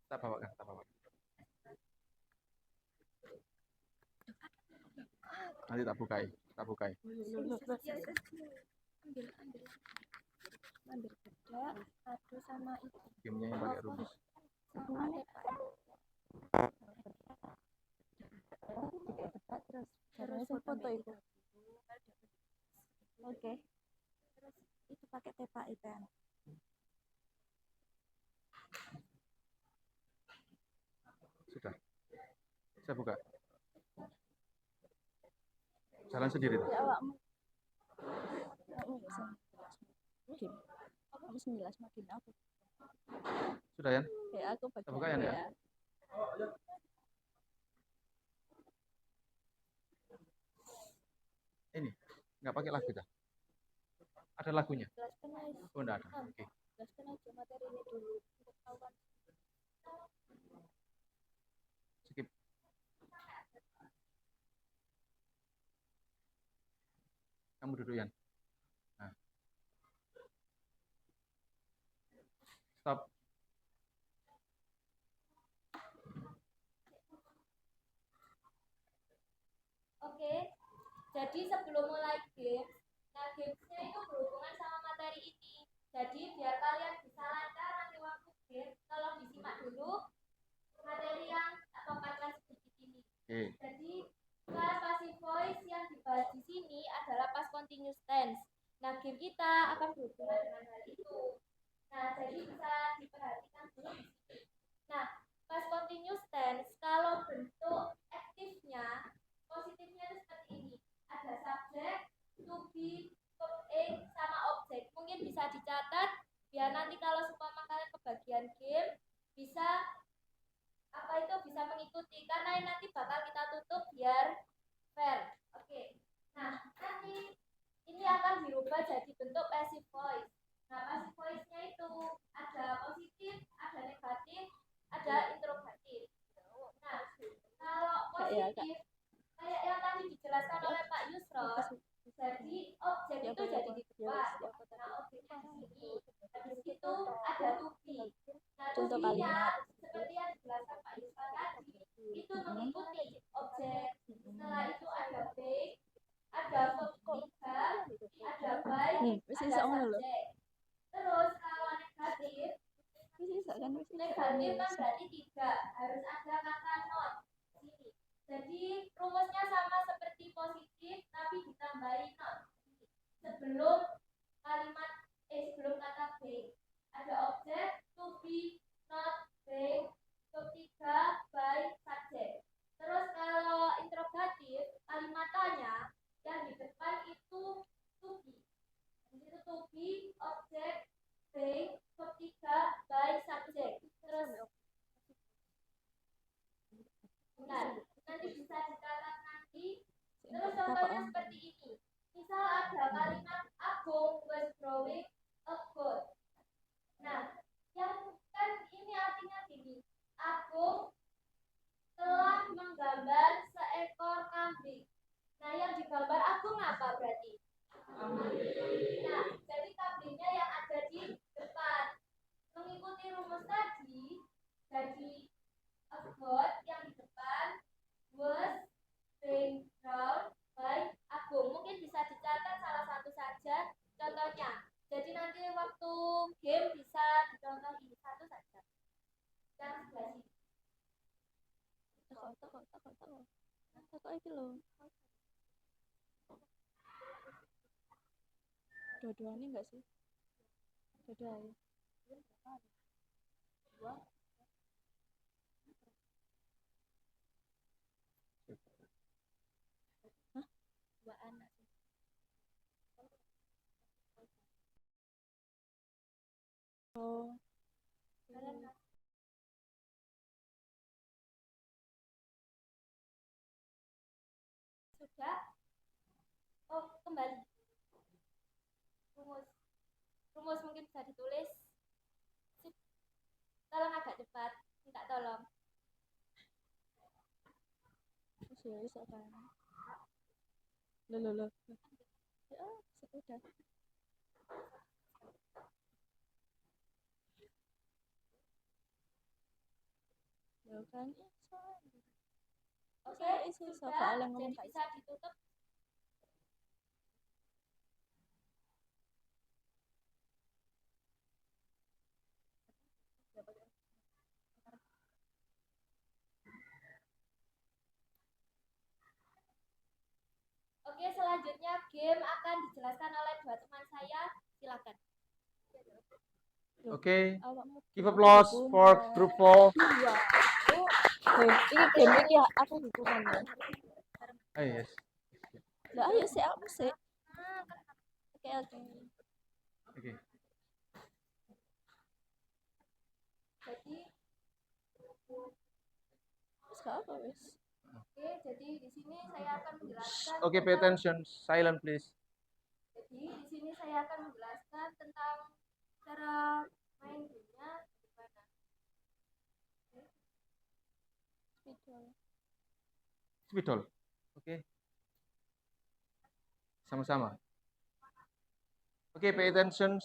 Tak bawakan, tak bawakan. Nanti tak bukai, tak bukai. Ambil beda, satu sama itu. Gamenya yang pakai rumus. Terus foto itu. Oke. Terus itu pakai tepa ikan. Sudah. Saya buka. Jalan sendiri. Ya, awakmu. Aku 19 makin aku. Sudah ya? Ya, aku Kita buka ya, ya? Ini, nggak pakai lagu dah. Ada lagunya? Oh, enggak ada. Oke. Jelaskan aja materinya dulu untuk kawan. Skip. Kamu duduk, Yan. Nah. Stop. Oke, jadi sebelum mulai games, nah gamesnya itu berhubungan sama materi ini. Jadi biar kalian bisa lancar nanti waktu game, tolong disimak dulu materi yang tak paparkan sedikit ini. Oke. Jadi class passive voice yang dibahas di sini adalah past continuous tense. Nah, game kita akan berhubungan dengan hal itu. Nah, jadi bisa diperhatikan dulu di sini. Nah, past continuous tense kalau bentuk aktifnya positifnya itu seperti ini. Ada subjek, to be, verb ing, sama objek. Mungkin bisa dicatat biar nanti kalau seumpama kalian kebagian game bisa bisa mengikuti karena nanti bakal kita tutup biar fair. Oke. Nah, nanti ini akan dirubah jadi bentuk passive voice. Nah, passive voice-nya itu ada positif, ada negatif, ada interrogatif. Nah, kalau positif kayak yang tadi dijelaskan oleh Pak Yusron, jadi objek itu jadi di depan. Nah, objeknya di sini. Habis itu ada to be. Nah, to be-nya seperti yang dijelaskan Pak Yusron tadi, itu mengikuti objek. Setelah itu ada being, ada verb 3, ada by, ada subjek. Terus kalau negatif, negatif kan berarti tidak, harus ada kata not. Jadi rumusnya sama seperti positif tapi ditambahi not. Sebelum kalimat sebelum kata be ada objek to be, not, be, ketiga by, subjek. Terus kalau interrogatif kalimatnya yang di depan itu to be. Di situ to be, objek, be, ketiga by, subjek. Terus nanti bisa dicatat nanti. Terus contohnya seperti ini. Misal ada kalimat Agung was drawing a goat. Nah, yang kan ini artinya gini. Agung telah menggambar seekor kambing. Nah, yang digambar Agung apa berarti? Nah, jadi kambingnya yang ada di depan. Mengikuti rumus tadi, jadi a goat yang di depan was being drawn by Agung. Mungkin bisa dicatat salah satu saja. Dua-duanya enggak sih? Beda ya. Dua anak. Oh. Sudah? Oh, kembali. Rumus. Rumus mungkin bisa ditulis. Sip. Tolong agak cepat. Minta tolong. Sudah bisa kan? Loh. Ya, sudah. Ya kan iso. Oke, Iso sudah. soalnya ngomong Jadi gak bisa iso. ditutup. Oke, selanjutnya game akan dijelaskan oleh dua teman saya. Silakan. Oke, Awakmu give applause for group 4. Iya. Ini game iki aku hukuman ya. Oh, yes. Lah ayo sih aku sih. Oke. Oke. Jadi, Wis gak apa wis. oke, jadi di sini saya akan menjelaskan Oke, pay tentang attention. Silent, please. Jadi di sini saya akan menjelaskan tentang cara main gamenya gimana. Spidol. Oke. Sama-sama. Oke, pay attention.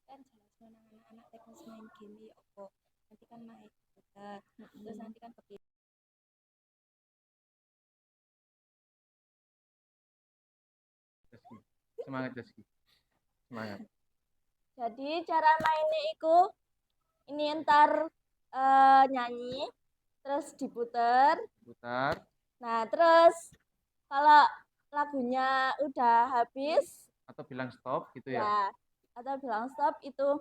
Kan jelas anak-anak teknis main game ya opo. Nanti kan main putar. Terus nanti kan pakai Jaski. Semangat, Jaski. Semangat. Jadi cara mainnya itu ini ntar nyanyi terus diputer. Putar. Nah, terus kalau lagunya udah habis Atau bilang stop gitu ya. ya atau bilang stop itu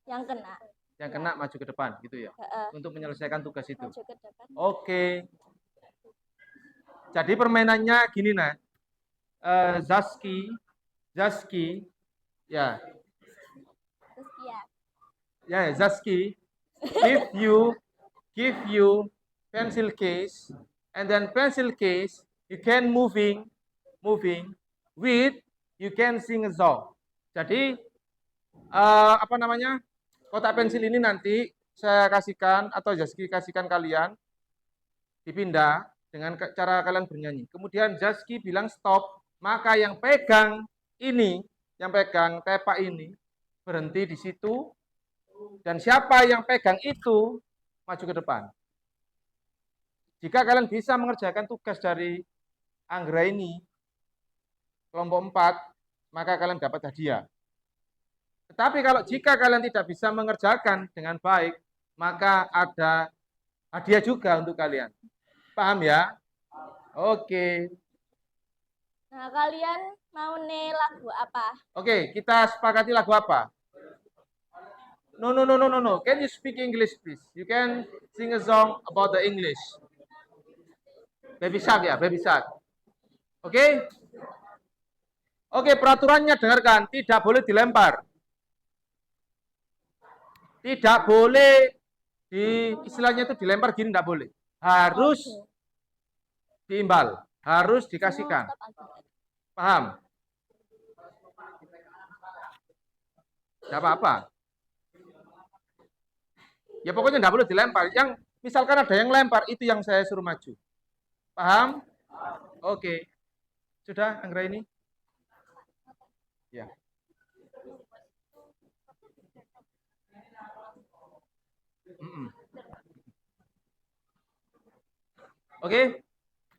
yang kena. Yang kena maju ke depan gitu ya. Untuk menyelesaikan tugas itu. Maju ke depan. Oke. Jadi permainannya gini nah. Zaski, ya, Terus ya. ya Zaski, give you pencil case, and then pencil case you can moving with you can sing a song. Jadi apa namanya, kotak pensil ini nanti saya kasihkan atau Zaski kasihkan kalian dipindah dengan cara kalian bernyanyi. Kemudian Zaski bilang stop. Maka yang pegang ini, yang pegang tepak ini, berhenti di situ, dan siapa yang pegang itu, maju ke depan. Jika kalian bisa mengerjakan tugas dari Anggra ini, kelompok 4, maka kalian dapat hadiah. Tetapi kalau jika kalian tidak bisa mengerjakan dengan baik, maka ada hadiah juga untuk kalian. Paham ya? Oke. Nah, kalian mau nih lagu apa? Oke, kita sepakati lagu apa? No. Can you speak English, please? You can sing a song about the English. Baby Shark ya, Baby Shark. Oke? Oke, peraturannya dengarkan. Tidak boleh dilempar. Tidak boleh istilahnya itu dilempar gini, tidak boleh. Harus diimbal. Harus dikasihkan. Paham? Tidak apa-apa. Ya pokoknya tidak boleh dilempar. Yang misalkan ada yang lempar, itu yang saya suruh maju. Paham? Oke. Sudah, Anggra ini? Ya. Oke.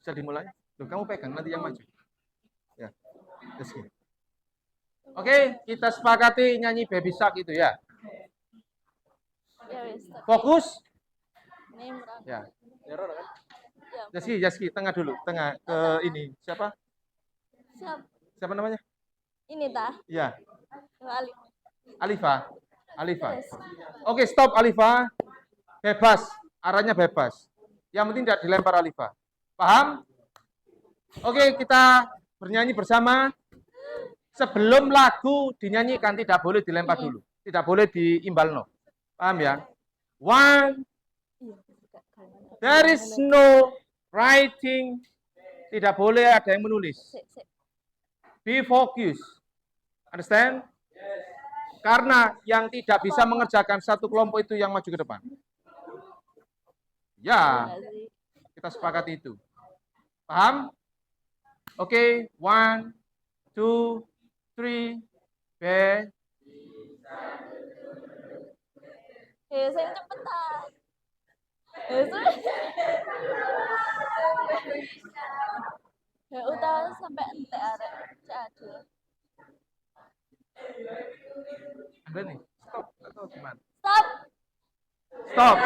Bisa dimulai. Loh, kamu pegang nanti yang maju. Ya. Oke, kita sepakati nyanyi Baby Shark itu ya. Fokus. Ya. Jaski, tengah dulu, tengah ke ini. Siapa? Siap. Siapa namanya? Ini tah. Iya, Alif. Alifa. Alifa. Yes. Oke, stop Alifa. Bebas, arahnya bebas. Yang penting tidak dilempar Alifa. Paham? Oke, kita bernyanyi bersama. Sebelum lagu dinyanyikan tidak boleh dilempar dulu. Tidak boleh diimbal no. Paham ya? One. There is no writing. Tidak boleh ada yang menulis. Be focused. Understand? Karena yang tidak bisa mengerjakan satu kelompok itu yang maju ke depan. Ya, kita sepakati itu. Paham? Oke, 1, 2, 3, be. Saya cepetan. Ya udah sampai ente arek adil. Ada nih, stop atau gimana? Stop. Stop.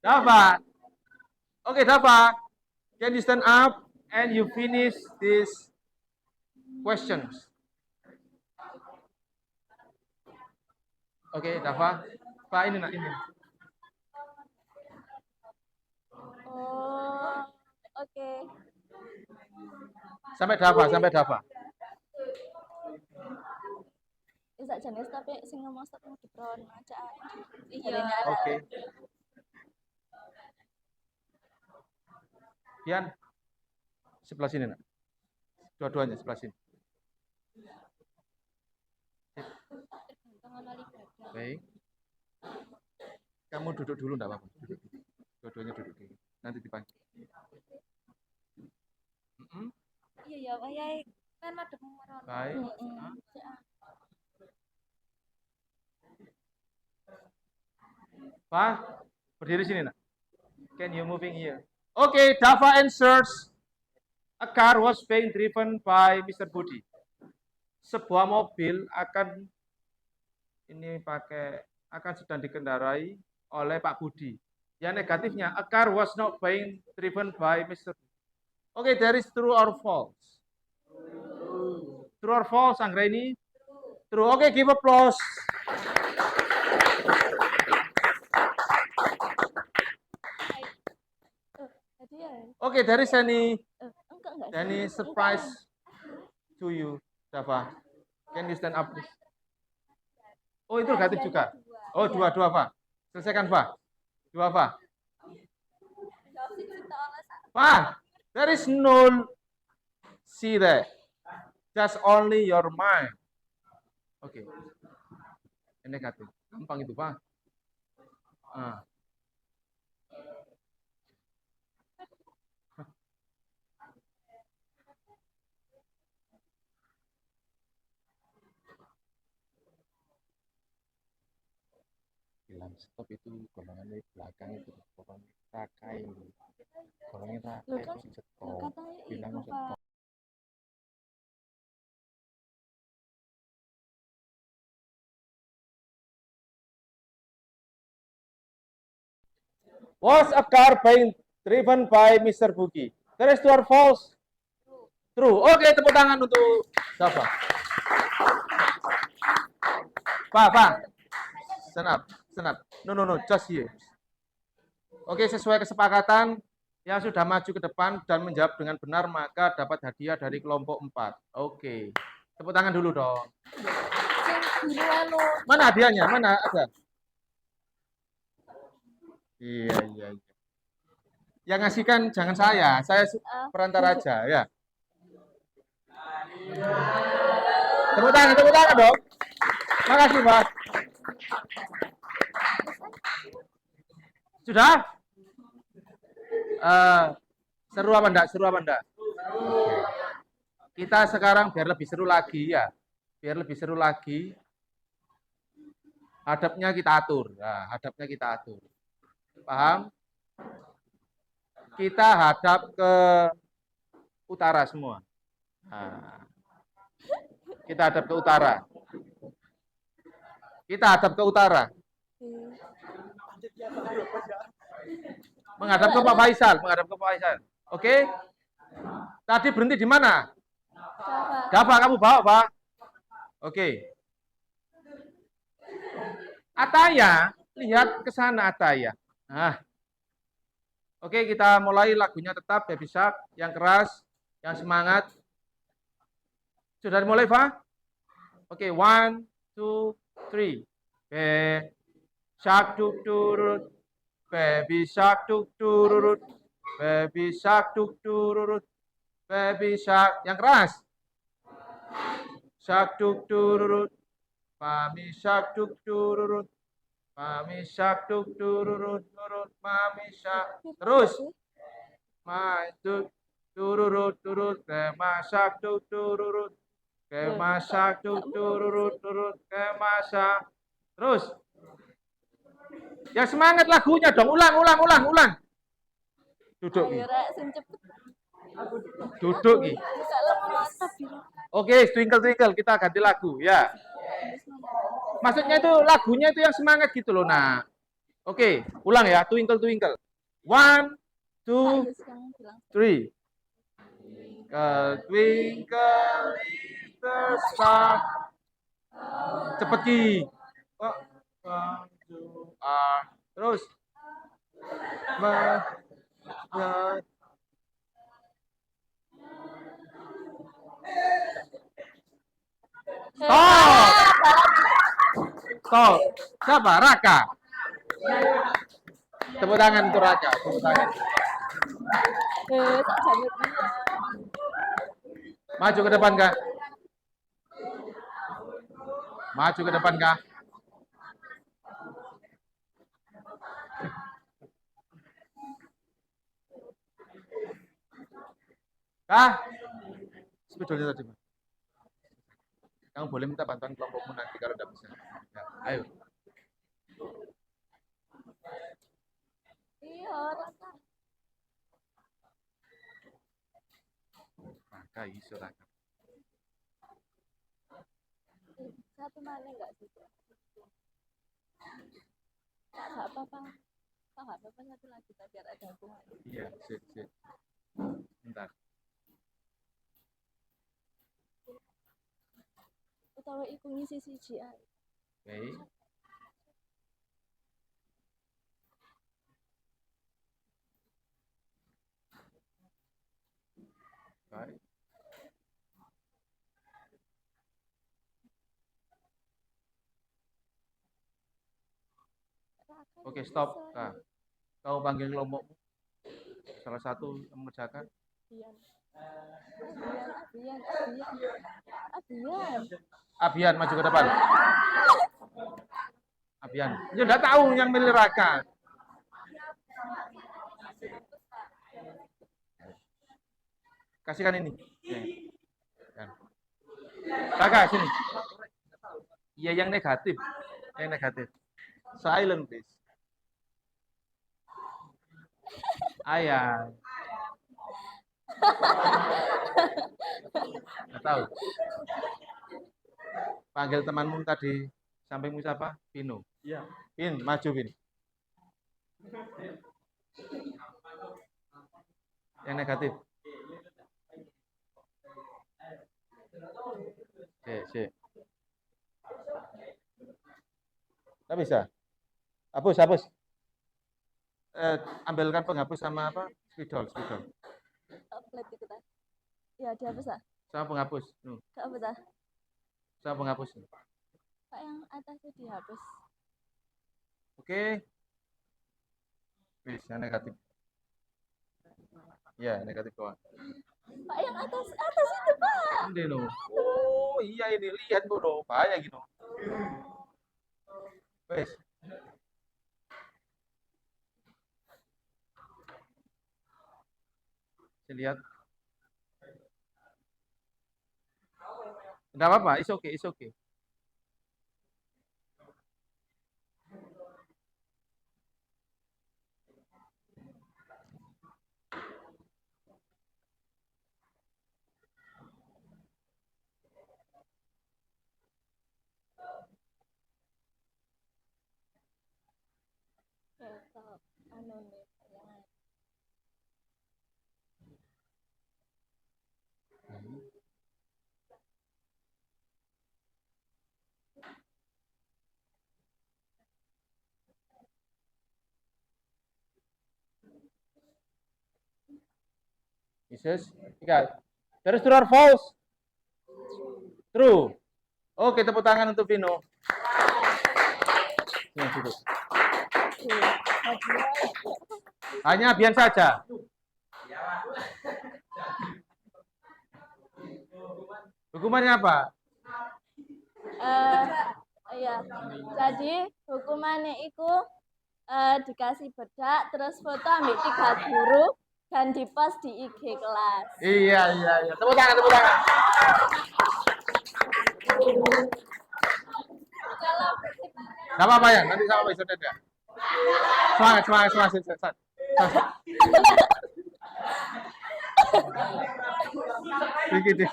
Dava. Oke, Dava. Can you stand up and you finish these questions? Oke, Dava. Pak ini nak ini. Oh, oke. Sampai Dava. Bisa jenis tapi sing ngomong stop di pron aja. Iya. Oke. Pian, sebelah sini nak. Dua-duanya sebelah sini. Baik. Kamu duduk dulu enggak apa-apa. Duduk. Dua-duanya duduk dulu. Nanti dipanggil. Iya ya, Pak Yai. Kan madhep meron. Baik. Pak, berdiri sini nak. Can you moving here? Okay, Dava answers. A car was being driven by Mr. Budi. Sebuah mobil akan sedang dikendarai oleh Pak Budi. Yang negatifnya, a car was not being driven by Mr. Budi. Okay, there is true or false? True or false, Anggraini? True. Okay, give applause. Okay, there is any surprise to you, Dava? Can you stand up, please? Oh, itu negatif juga. Oh, dua, Pak. Selesaikan, Pak. Dua, Pak. Pak, there is no see there. Just only your mind. Oke. Ini negatif. Gampang itu, Pak. Bilang stop itu golongan di belakang itu golongan rakai. Golongan rakai itu stop. Bilang stop. Was a car being driven by Mr. Buki? There is true or false? True. Oke, tepuk tangan untuk Dava. Pak. Stand up. No, just here. Oke, sesuai kesepakatan yang sudah maju ke depan dan menjawab dengan benar maka dapat hadiah dari kelompok 4. Oke. Tepuk tangan dulu dong. Mana hadiahnya? Mana ada? Iya. Yang ngasihkan jangan saya perantara aja ya. Tepuk tangan dong. Makasih, Pak. Sudah? Seru apa enggak? Kita sekarang biar lebih seru lagi ya. Hadapnya kita atur. Paham? Kita hadap ke utara semua. Kita hadap ke utara. Menghadap ke Pak Faisal. Oke? Tadi berhenti di mana? Java. Java, kamu bawa, Pak. Oke. Ataya, lihat ke sana Ataya. Nah, oke, kita mulai lagunya tetap Baby Shark, yang keras, yang semangat. Sudah dimulai, Pak? Oke, 1, 2, 3. Baby Shark duk durut, Baby Shark duk durut, Baby Shark duk durut, Baby Shark, yang keras. Shark duk durut, Mami Shark duk durut, Mami Shark duk durut, durut, Mami Shark. Terus. Duk durut, durut, Shark duk durut, Shark duk durut, durut, Shark. Terus. Ya semangat lagunya dong. Ulang, ulang, ulang, ulang. Duduk. Ayo rek sing cepet. Duduk. Oke, Twinkle Twinkle kita ganti lagu ya. Maksudnya itu lagunya itu yang semangat gitu loh, nah. Oke, ulang ya, Twinkle Twinkle. 1, 2, 3. Twinkle little star. Cepet Ki. Terus. Stop. Stop. Siapa? Raka. Tepuk tangan untuk Raka. Tepuk tangan. Maju ke depan, Kak. Maju ke depan, Kak. Kak. Spidolnya tadi, Pak. Kamu boleh minta bantuan kelompokmu nanti kalau tidak bisa. Ya, ayo. Iya, Raka. Raka iso Raka. Satu mana enggak sih? Enggak apa-apa. Enggak apa-apa satu lagi biar ada hubungan. Iya, sip. Bentar. Utawa iku ngisi siji ae. Oke. Baik. Oke, stop. Nah, kau panggil kelompokmu. Salah satu yang mengerjakan. Abian, maju ke depan. Abian. Ya udah tahu yang milih Raka. Kasihkan ini. Ya. Raka, sini. Iya, yang negatif. Yang negatif. Silent, please. Ayah. Nggak tahu. Panggil temanmu tadi. Sampingmu siapa? Pino. Iya. Pin, maju Pin. Yang negatif. Sik. Tak bisa. Hapus. Ambilkan penghapus sama apa? Spidol. Tablet itu tadi. Ya, dihapus ah. Sama penghapus. Enggak apa dah. Sama penghapus. Pak yang atasnya dihapus. Oke. Wis, yang negatif. Ya, negatif doang. Pak yang atas itu, Pak. Ini loh. Oh, iya ini lihat loh, bahaya gitu. Wes. Saya lihat. Enggak apa-apa, it's okay. Anu nih, yang Mrs. Ika. Terus true or false? True. Oke, tepuk tangan untuk Vino. Sini, duduk. Hanya Bian saja. Hukumannya apa? Iya. Jadi hukumannya itu dikasih bedak, terus foto ambil 3 guru dan dipost di IG kelas. Iya. Tepuk tangan, tepuk tangan. Gak apa-apa ya, nanti sama Pak Isodet ya. Semangat. Dikit.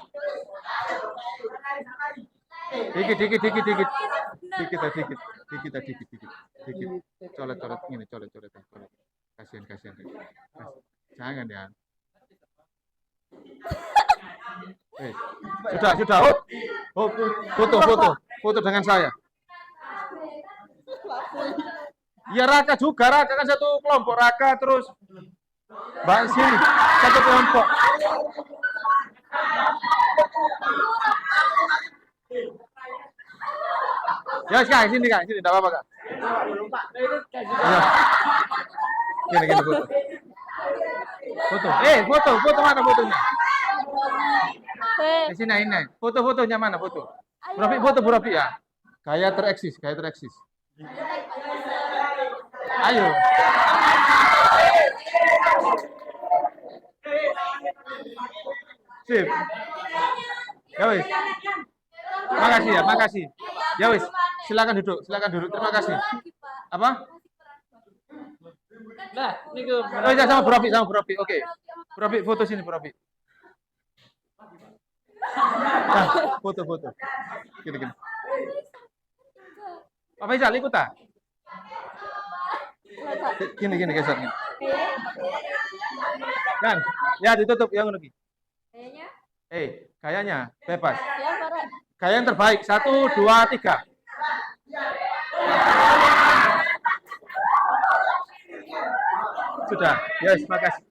Colet. Kasihan. Jangan ya. Sudah. Foto dengan saya. Ya Raka juga, Raka kan satu kelompok, Raka terus Mbak sini satu kelompok. Ya Kak, sini, enggak apa-apa Kak. Ya. Gini foto. Foto mana fotonya? Di sini ini. Fotonya mana foto? Bu Rafi ya. Gaya tereksis. Ayo. Sip. Ya wis. Makasih. Ya wis. Silakan duduk. Terima kasih. Apa? Nah, ini ke sama Bu Rafi. Oke. Bu Rafi foto sini, Bu Rafi. Nah, foto. Gini. Pak Faisal ikut tak? Gini geser gini. Kan? Ya ditutup yang lagi. Kayaknya bebas. Gaya yang terbaik. 1, 2, 3. Sudah. Yes, makasih.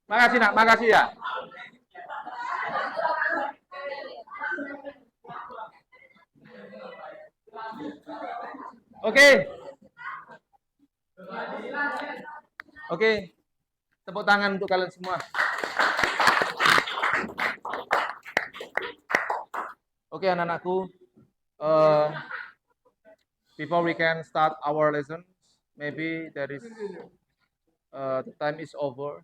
Makasih Nak, makasih ya. Oke. Tepuk tangan untuk kalian semua. Oke, anak-anakku. Before we can start our lessons, maybe the time is over.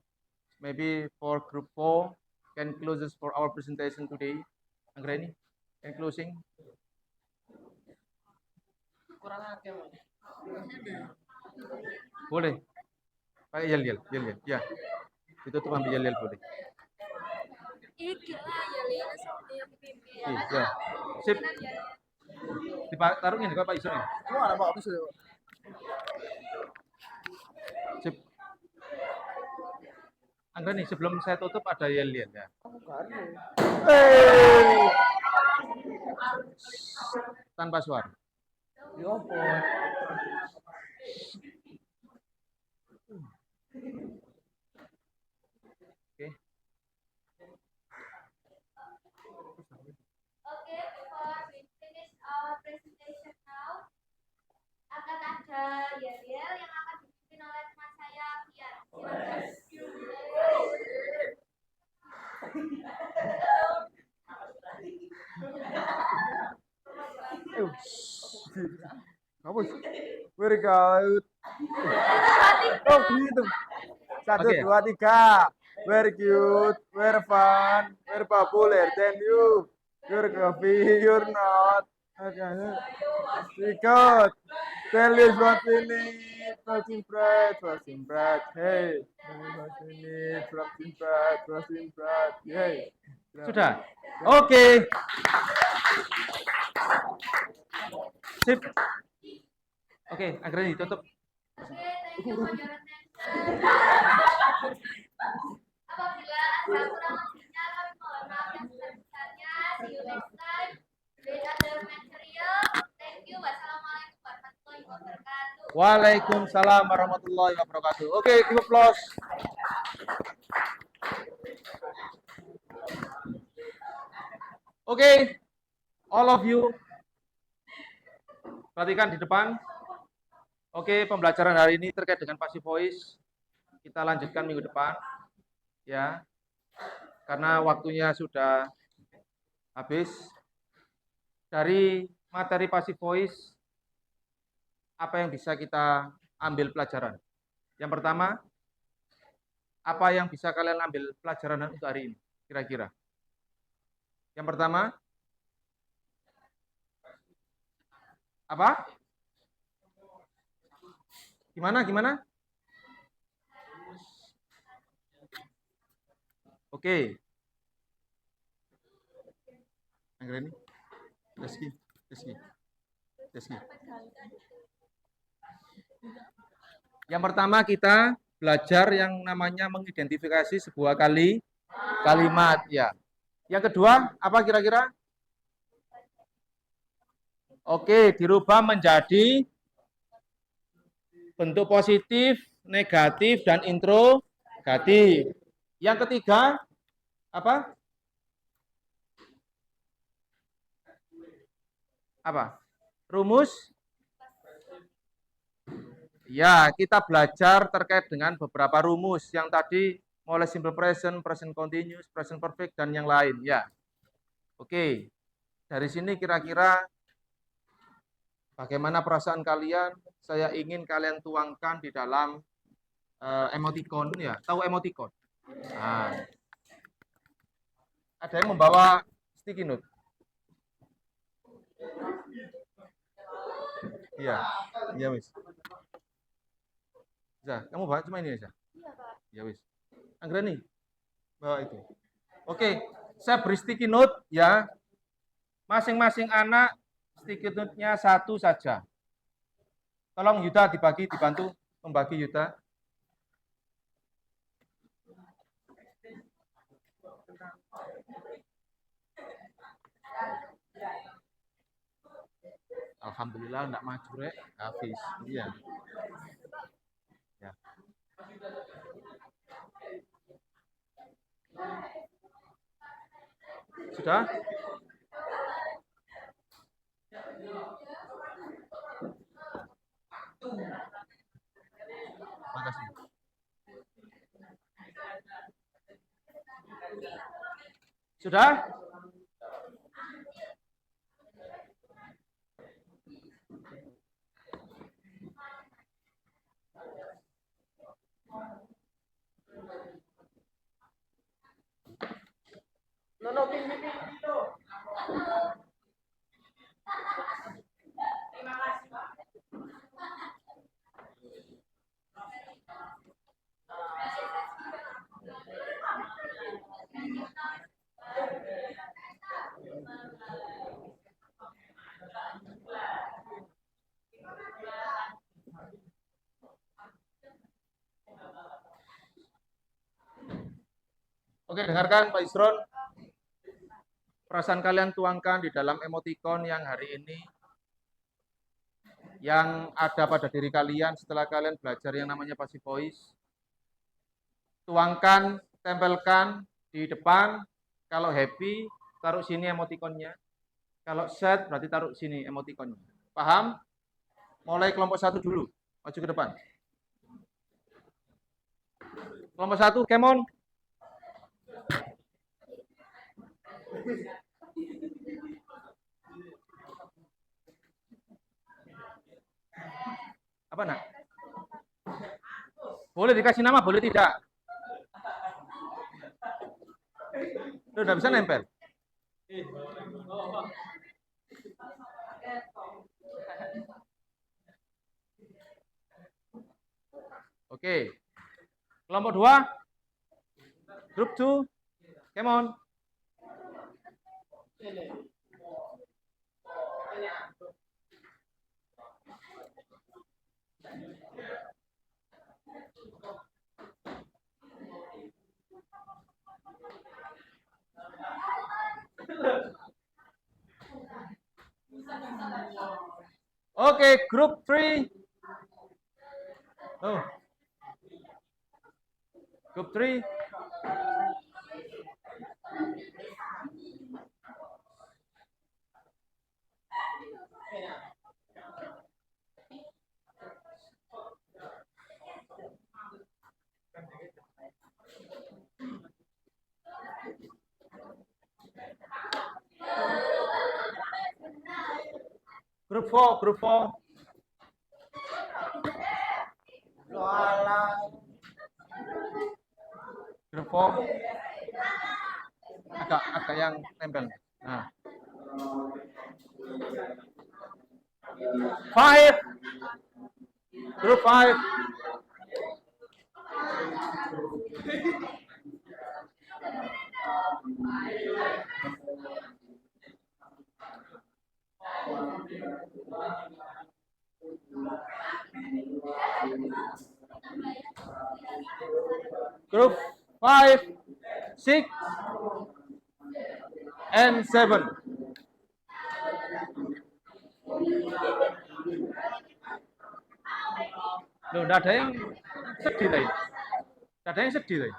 Maybe for group 4 can close this for our presentation today. Anggreni, can closing. Boleh. Pakai yel. Ya. Ditutup ambil yel boleh. Ya. Sip. Ditaruhin kok Pak Iso nih. Ada Pak Iso. Sip. Anggreni, sebelum saya tutup ada yel ya. Tanpa suara. Okay, before we finish our presentation now, akan ada yel-yel yang akan dipimpin oleh teman saya, Fian. Silakan. Kamu very good. Oh gitu. 1, 2, 3. Very cute, very fun, very popular than you. You're coffee, you're not. Okay. Good. Tell us what we need. Frosting bread. Hey. What we need. Frosting bread. Hey. Sudah. Oke. Sip. Oke, Anggreni tutup. Thank you for your attention. Apabila ada kurang lebihnya, kami mohon maaf yang sebesar-besarnya. See you next time with other material. Thank you. Wassalamualaikum warahmatullahi wabarakatuh. Waalaikumsalam warahmatullahi wabarakatuh. Oke, give applause. Oke, all of you, perhatikan di depan. Oke, pembelajaran hari ini terkait dengan passive voice. Kita lanjutkan minggu depan, ya. Karena waktunya sudah habis. Dari materi passive voice, apa yang bisa kita ambil pelajaran? Yang pertama, apa yang bisa kalian ambil pelajaran untuk hari ini? Kira-kira. Yang pertama, apa? Gimana? Oke. Anggreni? Reski. Yang pertama kita belajar yang namanya mengidentifikasi sebuah kalimat, ya. Yang kedua, apa kira-kira? Oke, dirubah menjadi bentuk positif, negatif, dan interrogatif. Yang ketiga, apa? Rumus? Ya, kita belajar terkait dengan beberapa rumus yang tadi mulai simple present, present continuous, present perfect, dan yang lain. Ya, oke. Dari sini kira-kira bagaimana perasaan kalian? Saya ingin kalian tuangkan di dalam emoticon, ya. Tahu emoticon? Nah, ada yang membawa sticky note? Iya, wis. Bisa, kamu bawa cuma ini aja? Iya, Pak. Ya, wis. Anggreni, bawa itu. Oke, saya beri sticky note, ya. Masing-masing anak sticky note-nya satu saja. Tolong Yuda dibantu membagi Yuda. Alhamdulillah enggak maju rek, habis. Iya. Ya. Sudah? Makasih. Sudah? No, pintu. Terima kasih, Pak. Oke, dengarkan Pak Isron. Perasaan kalian tuangkan di dalam emoticon yang hari ini yang ada pada diri kalian setelah kalian belajar yang namanya passive voice. Tuangkan, tempelkan di depan. Kalau happy, taruh sini emoticonnya. Kalau sad, berarti taruh sini emoticonnya. Paham? Mulai kelompok 1 dulu. Maju ke depan. Kelompok 1, come on. Apa nak? Boleh dikasih nama, boleh tidak? Udah bisa nempel. Oke. Kelompok 2. Group 2. Come on. Oke, group 3. Oh. Group 3. Group 4, group 4. Group 4. Agak yang nempel. Nah. 5. Group 5. Group 5, 6, and 7. Loh, enggak ada yang sedih tadi. Enggak ada yang sedih tadi.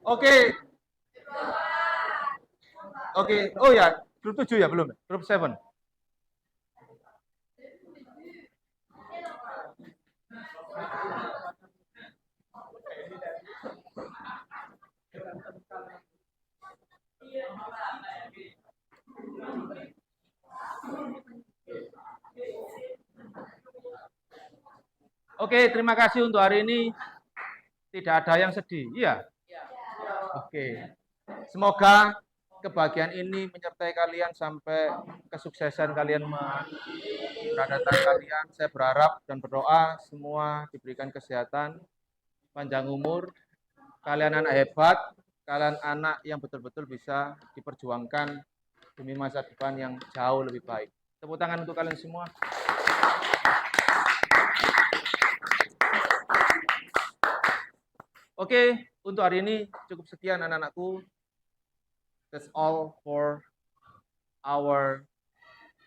Oke. Oke. Oh ya, grup 7 ya belum? Grup 7. Oke, terima kasih untuk hari ini. Tidak ada yang sedih, iya? Oke. Semoga kebahagiaan ini menyertai kalian sampai kesuksesan kalian mendatang kalian. Saya berharap dan berdoa semua diberikan kesehatan, panjang umur. Kalian anak hebat, kalian anak yang betul-betul bisa diperjuangkan demi masa depan yang jauh lebih baik. Tepuk tangan untuk kalian semua. Oke, untuk hari ini cukup sekian anak-anakku. That's all for our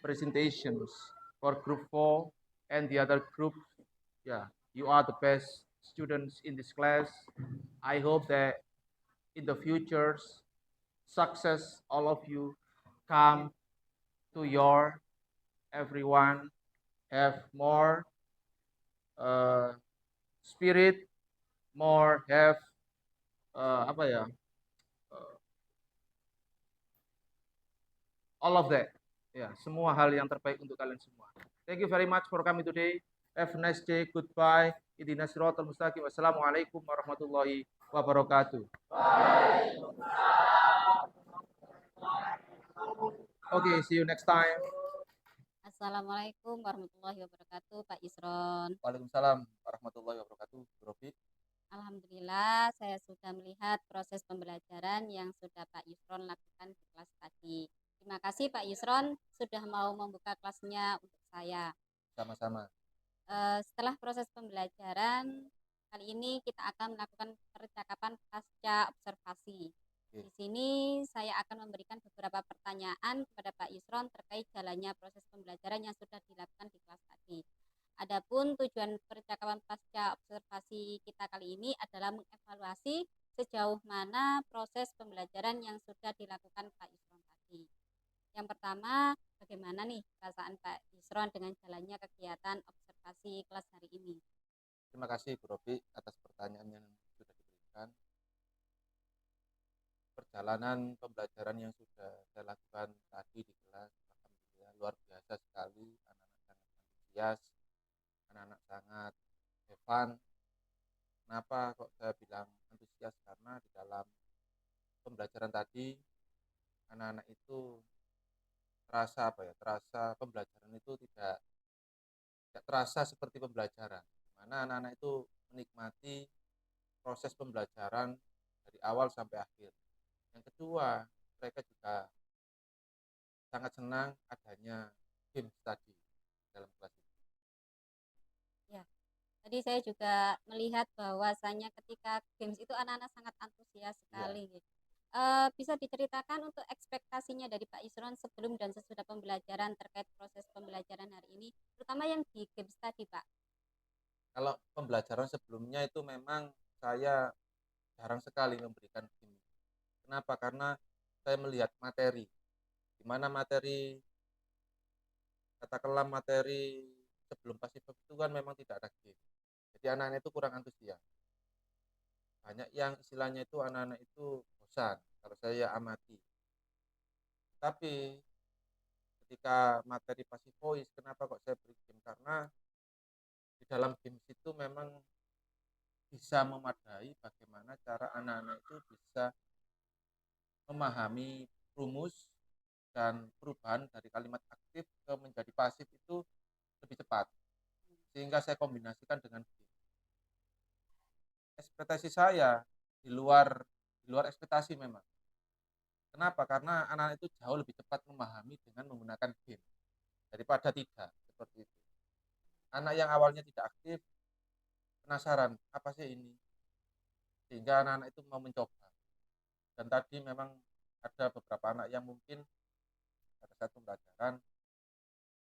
presentations for group 4 and the other group. Yeah, you are the best students in this class. I hope that in the future, success, all of you come to your everyone, have more spirit, more have all of that. Ya, semua hal yang terbaik untuk kalian semua. Thank you very much for coming today. Have a nice day. Goodbye. Ihdinas siratal mustaqim. Wassalamualaikum warahmatullahi wabarakatuh. Okay, see you next time. Assalamualaikum warahmatullahi wabarakatuh, Pak Isron. Waalaikumsalam warahmatullahi wabarakatuh, Bro Robi. Alhamdulillah, saya sudah melihat proses pembelajaran yang sudah Pak Yusron lakukan di kelas tadi. Terima kasih Pak Yusron sudah mau membuka kelasnya untuk saya. Sama-sama. Setelah proses pembelajaran, kali ini kita akan melakukan percakapan pasca observasi. Di sini saya akan memberikan beberapa pertanyaan kepada Pak Yusron terkait jalannya proses pembelajaran yang sudah dilakukan di kelas tadi. Adapun tujuan percakapan pasca observasi kita kali ini adalah mengevaluasi sejauh mana proses pembelajaran yang sudah dilakukan Pak Yusron tadi. Yang pertama, bagaimana nih perasaan Pak Yusron dengan jalannya kegiatan observasi kelas hari ini? Terima kasih Bu Robi atas pertanyaan yang sudah diberikan. Perjalanan pembelajaran yang sudah saya lakukan tadi di kelas, alhamdulillah luar biasa sekali. Anak-anak sangat antusias, anak-anak sangat fun. Kenapa kok saya bilang antusias? Karena di dalam pembelajaran tadi anak-anak itu terasa terasa pembelajaran itu tidak terasa seperti pembelajaran, di mana anak-anak itu menikmati proses pembelajaran dari awal sampai akhir. Yang kedua, mereka juga sangat senang adanya game study dalam kelas ini. Ya, tadi saya juga melihat bahwasanya ketika games itu anak-anak sangat antusias sekali. Ya. Bisa diceritakan untuk ekspektasinya dari Pak Yusron sebelum dan sesudah pembelajaran terkait proses pembelajaran hari ini, terutama yang di games tadi, Pak? Kalau pembelajaran sebelumnya itu memang saya jarang sekali memberikan game. Kenapa? Karena saya melihat materi, di mana materi katakanlah materi sebelum pasif voice itu kan memang tidak ada game. Jadi anak-anak itu kurang antusias. Banyak yang istilahnya itu anak-anak itu bosan kalau saya amati. Tapi ketika materi pasif voice, kenapa kok saya beri game? Karena di dalam games itu memang bisa memadai bagaimana cara anak-anak itu bisa memahami rumus dan perubahan dari kalimat aktif ke menjadi pasif itu lebih cepat. Sehingga saya kombinasikan dengan game. Ekspektasi saya di luar ekspektasi memang. Kenapa? Karena anak-anak itu jauh lebih cepat memahami dengan menggunakan game daripada tidak seperti itu. Anak yang awalnya tidak aktif penasaran apa sih ini, sehingga anak-anak itu mau mencoba. Dan tadi memang ada beberapa anak yang mungkin pada saat pembelajaran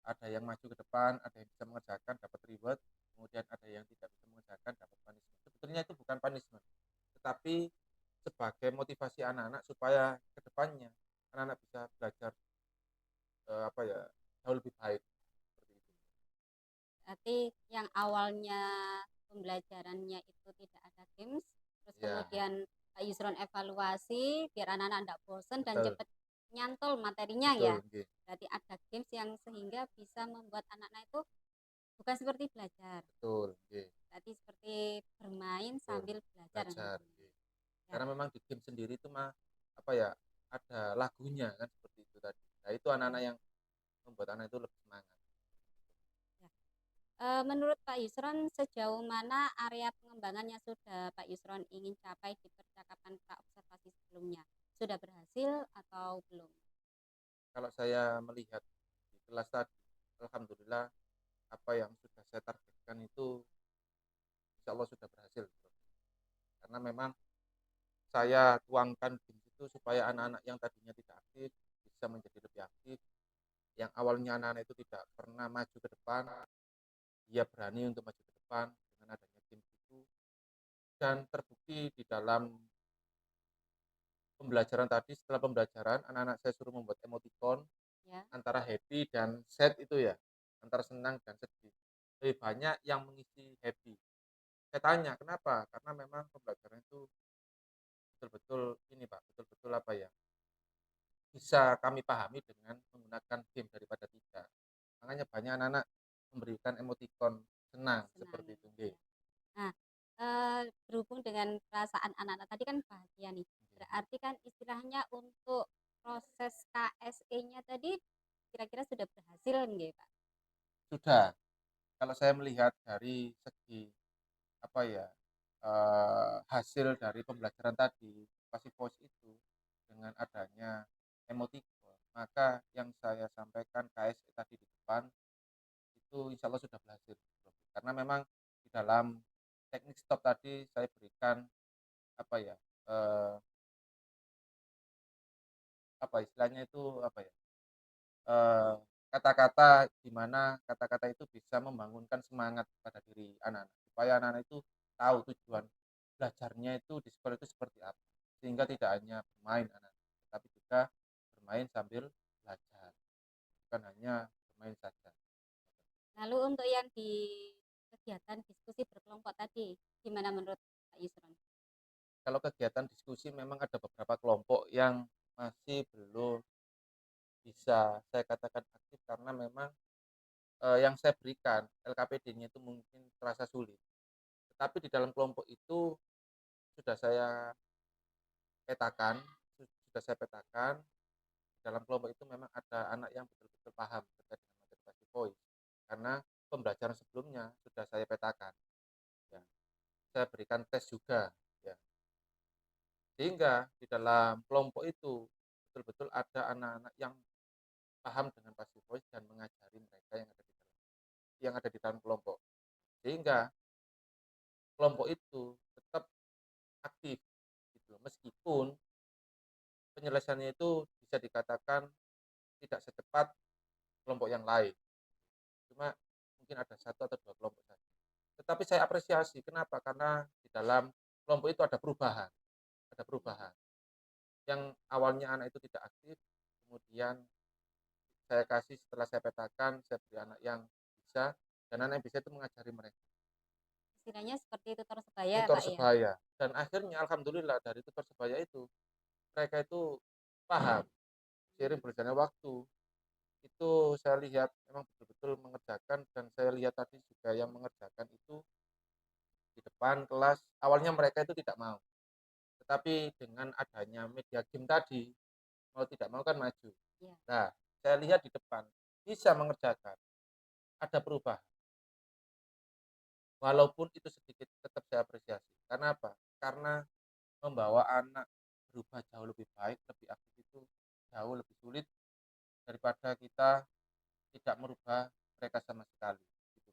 ada yang maju ke depan, ada yang bisa mengerjakan dapat reward, kemudian ada yang tidak bisa mengerjakan dapat punishment. Sebetulnya itu bukan punishment, tetapi sebagai motivasi anak-anak supaya ke depannya anak-anak bisa belajar jauh lebih baik seperti itu. Berarti yang awalnya pembelajarannya itu tidak ada games, terus Ya, kemudian Pak Yusron evaluasi biar anak-anak tidak bosan dan betul, cepat nyantol materinya betul, ya. nggih. Berarti ada games yang sehingga bisa membuat anak-anak itu bukan seperti belajar, Betul, nggih. berarti seperti bermain Betul. sambil belajar. Belajar, nggih. Ya. Karena memang di game sendiri itu ada lagunya kan seperti itu tadi. Nah, itu anak-anak yang membuat anak itu lebih semangat. Menurut Pak Yusron, sejauh mana area pengembangan yang sudah Pak Yusron ingin capai di percakapan pra-observasi sebelumnya? Sudah berhasil atau belum? Kalau saya melihat di kelas tadi, alhamdulillah apa yang sudah saya targetkan itu insya Allah sudah berhasil. Karena memang saya tuangkan game itu supaya anak-anak yang tadinya tidak aktif bisa menjadi lebih aktif. Yang awalnya anak-anak itu tidak pernah maju ke depan, dia berani untuk maju ke depan dengan adanya game itu. Dan terbukti di dalam pembelajaran tadi, setelah pembelajaran anak-anak saya suruh membuat emoticon Ya. antara happy dan sad itu ya, antara senang dan sedih. Lebih banyak yang mengisi happy. Saya tanya kenapa? Karena memang pembelajaran itu betul-betul ini Pak, betul-betul bisa kami pahami dengan menggunakan game daripada tidak. Makanya banyak anak-anak memberikan emoticon senang seperti itu. Ya. Nah, berhubung dengan perasaan anak-anak tadi kan bahagia nih. Berarti kan istilahnya untuk proses KSE-nya tadi kira-kira sudah berhasil nggih, Pak? Sudah. Kalau saya melihat dari segi hasil dari pembelajaran tadi, passive voice itu dengan adanya emoticon, maka yang saya sampaikan KSE tadi di depan itu insya Allah sudah berhasil. Karena memang di dalam teknik stop tadi saya berikan istilahnya itu kata-kata di mana kata-kata itu bisa membangunkan semangat pada diri anak-anak supaya anak-anak itu tahu tujuan belajarnya itu di sekolah itu seperti apa, sehingga tidak hanya bermain anak, tapi juga bermain sambil belajar, bukan hanya bermain saja. Lalu untuk yang di kegiatan diskusi berkelompok tadi, gimana menurut Pak Yusron? Kalau kegiatan diskusi memang ada beberapa kelompok yang masih belum bisa saya katakan aktif karena memang yang saya berikan LKPD-nya itu mungkin terasa sulit. Tetapi di dalam kelompok itu sudah saya petakan, di dalam kelompok itu memang ada anak yang betul-betul paham terkait dengan materi passive voice. Karena pembelajaran sebelumnya sudah saya petakan. Ya. Saya berikan tes juga. Ya. Sehingga di dalam kelompok itu betul-betul ada anak-anak yang paham dengan passive voice dan mengajari mereka yang ada di dalam kelompok. Sehingga kelompok itu tetap aktif gitu. Meskipun penyelesaiannya itu bisa dikatakan tidak secepat kelompok yang lain. Cuma mungkin ada satu atau dua kelompok saja. Tetapi saya apresiasi. Kenapa? Karena di dalam kelompok itu ada perubahan. Ada perubahan. Yang awalnya anak itu tidak aktif, kemudian saya kasih setelah saya petakan, saya beri anak yang bisa, dan anak yang bisa itu mengajari mereka. Istilahnya seperti tutor sebaya, Tutor Pak ya. sebaya. Dan akhirnya alhamdulillah dari tutor sebaya itu mereka itu paham. Seiring berjalannya waktu itu saya lihat memang betul-betul mengerjakan, dan saya lihat tadi juga yang mengerjakan itu di depan kelas. Awalnya mereka itu tidak mau, tetapi dengan adanya media game tadi, mau tidak mau kan maju. Iya. Nah, saya lihat di depan bisa mengerjakan, ada perubahan. Walaupun itu sedikit, tetap saya apresiasi. Karena apa? Karena membawa anak berubah jauh lebih baik, lebih aktif itu jauh lebih sulit daripada kita tidak merubah mereka sama sekali. Gitu.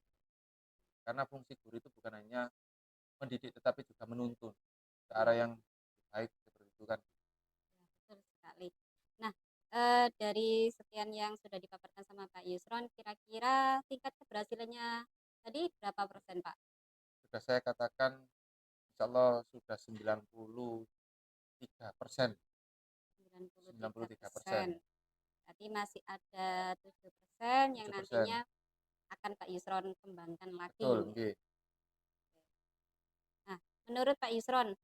Karena fungsi guru itu bukan hanya mendidik, tetapi juga menuntun ke arah yang lebih baik seperti itu kan. Ya, betul sekali. Nah, dari sekian yang sudah dipaparkan sama Pak Yusron, kira-kira tingkat keberhasilannya tadi berapa persen, Pak? Sudah saya katakan, insya Allah sudah 93%. 93%. Berarti masih ada 7% yang 7%. nantinya akan Pak Yusron kembangkan lagi. Betul, nggih. Nah, menurut Pak Yusron,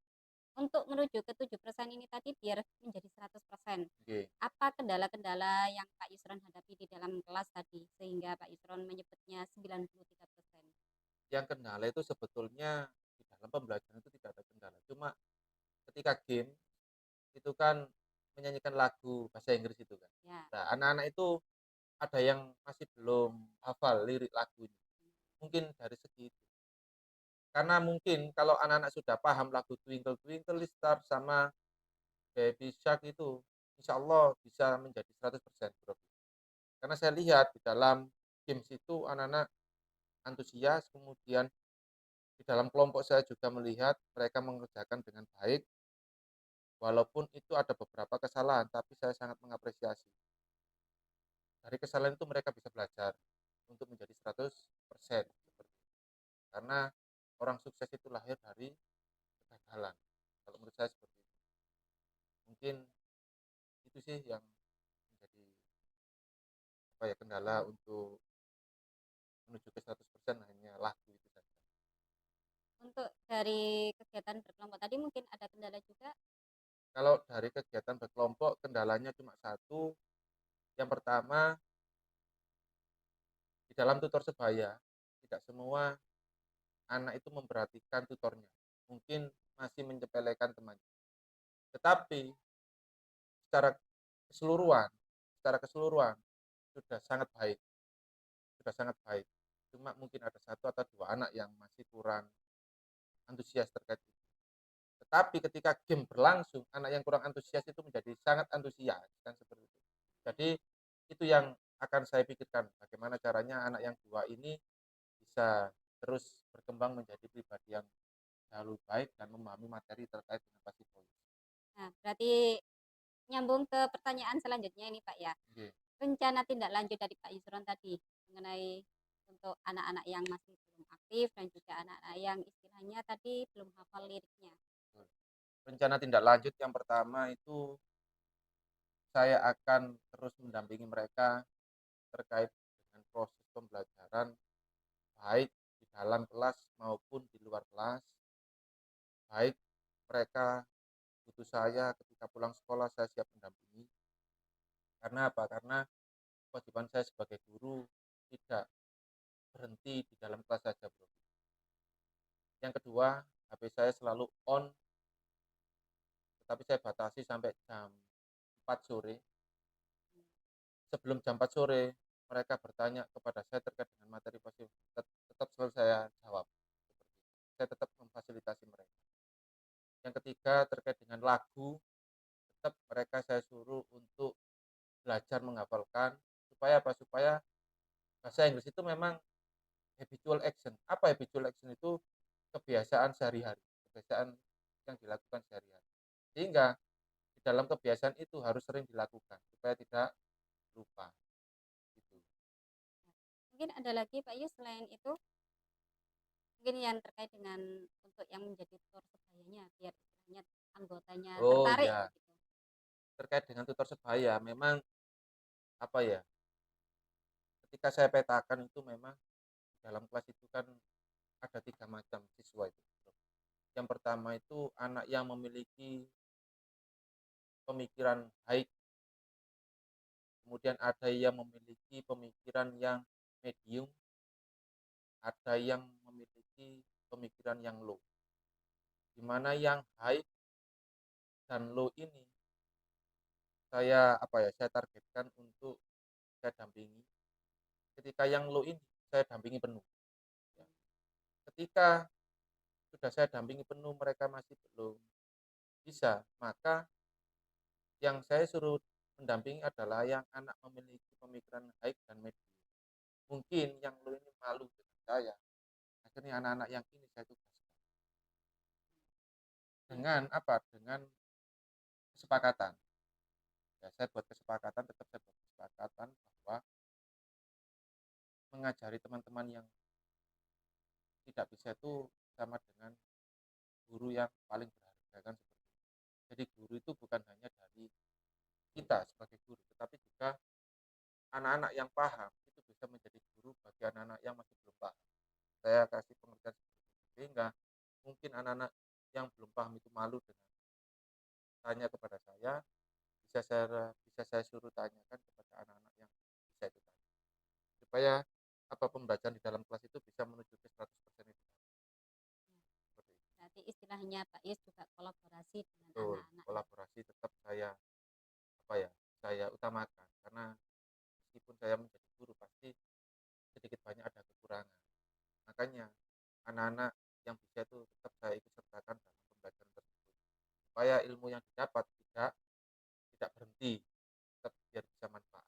untuk menuju ke 7% ini tadi biar menjadi 100%, Nggih. apa kendala-kendala yang Pak Yusron hadapi di dalam kelas tadi sehingga Pak Yusron menyebutnya 93%? Yang kendala itu sebetulnya di dalam pembelajaran itu tidak ada kendala. Cuma ketika game itu kan menyanyikan lagu bahasa Inggris itu kan. Ya, Nah, anak-anak itu ada yang masih belum hafal lirik lagunya. Mungkin dari segi itu. Karena mungkin kalau anak-anak sudah paham lagu Twinkle Twinkle Star sama Baby Shark itu, insya Allah bisa menjadi 100%, Bro. Karena saya lihat di dalam games itu anak-anak antusias, kemudian di dalam kelompok saya juga melihat mereka mengerjakan dengan baik, walaupun itu ada beberapa kesalahan, tapi saya sangat mengapresiasi. Dari kesalahan itu mereka bisa belajar untuk menjadi 100%. Karena orang sukses itu lahir dari kegagalan. Kalau menurut saya seperti itu. Mungkin itu sih yang menjadi kendala untuk menuju ke 100% hanya lagu itu saja. untuk dari kegiatan berkelompok tadi mungkin ada kendala juga. Kalau dari kegiatan berkelompok kendalanya cuma satu. Yang pertama, di dalam tutor sebaya tidak semua anak itu memperhatikan tutornya. Mungkin masih menyepelekan temannya. Tetapi secara keseluruhan sudah sangat baik. Sudah sangat baik. Cuma mungkin ada satu atau dua anak yang masih kurang antusias terkait itu. Tetapi ketika game berlangsung, anak yang kurang antusias itu menjadi sangat antusias, kan seperti itu. Jadi itu yang akan saya pikirkan, bagaimana caranya anak yang dua ini bisa terus berkembang menjadi pribadi yang jauh lebih baik dan memahami materi terkait dengan passive voice. Nah, berarti nyambung ke pertanyaan selanjutnya ini Pak ya. Oke. Rencana tindak lanjut dari Pak Yusron tadi mengenai untuk anak-anak yang masih belum aktif dan juga anak-anak yang istilahnya tadi belum hafal liriknya. Rencana tindak lanjut yang pertama itu saya akan terus mendampingi mereka terkait dengan proses pembelajaran, baik di dalam kelas maupun di luar kelas. Baik mereka butuh saya ketika pulang sekolah, saya siap mendampingi. Karena apa? Karena kewajiban saya sebagai guru tidak berhenti di dalam kelas saja, Bro. Yang kedua, HP saya selalu on, tetapi saya batasi sampai jam 4 sore. Sebelum jam 4 sore, mereka bertanya kepada saya terkait dengan materi pasif, tetap selalu saya jawab. Saya tetap memfasilitasi mereka. Yang ketiga, terkait dengan lagu, tetap mereka saya suruh untuk belajar menghafalkan. Supaya apa? Supaya bahasa Inggris itu memang habitual action. Apa habitual action itu? Kebiasaan sehari-hari, kebiasaan yang dilakukan sehari-hari. Sehingga di dalam kebiasaan itu harus sering dilakukan supaya tidak lupa. Gitu. Mungkin ada lagi Pak Yus selain itu, mungkin yang terkait dengan untuk yang menjadi tutor sebayanya biar istilahnya anggotanya Oh tertarik ya, gitu. terkait dengan tutor sebaya, memang apa ya? Ketika saya petakan itu memang dalam kelas itu kan ada 3 macam siswa itu. Yang pertama itu anak yang memiliki pemikiran baik, kemudian ada yang memiliki pemikiran yang medium, ada yang memiliki pemikiran yang low. Di mana yang high dan low ini saya targetkan untuk saya dampingi. Ketika yang low ini saya dampingi penuh. Ya. Ketika sudah saya dampingi penuh mereka masih belum bisa, maka yang saya suruh mendampingi adalah yang anak memiliki pemikiran high dan medium. Mungkin yang low ini malu dengan saya. Akhirnya anak-anak yang ini saya tugaskan. Dengan apa? Dengan kesepakatan. Ya, saya buat kesepakatan, tetap saya buat kesepakatan bahwa mengajari teman-teman yang tidak bisa itu sama dengan guru yang paling berharga kan seperti itu. Jadi guru itu bukan hanya dari kita sebagai guru, tetapi juga anak-anak yang paham itu bisa menjadi guru bagi anak-anak yang masih belum paham. Saya kasih pengertian seperti itu. Sehingga mungkin anak-anak yang belum paham itu malu dengan tanya kepada saya, bisa saya suruh tanyakan kepada anak-anak yang bisa itu tanya. Supaya pembelajaran di dalam kelas itu bisa menuju ke 100% itu. Seperti itu. Berarti istilahnya Pak Is juga kolaborasi dengan Betul, anak-anak. kolaborasi tetap saya utamakan karena meskipun saya menjadi guru pasti sedikit banyak ada kekurangan. Makanya anak-anak yang bisa itu tetap saya ikut sertakan dalam pembelajaran tersebut supaya ilmu yang didapat tidak berhenti, tetap biar bisa manfaat.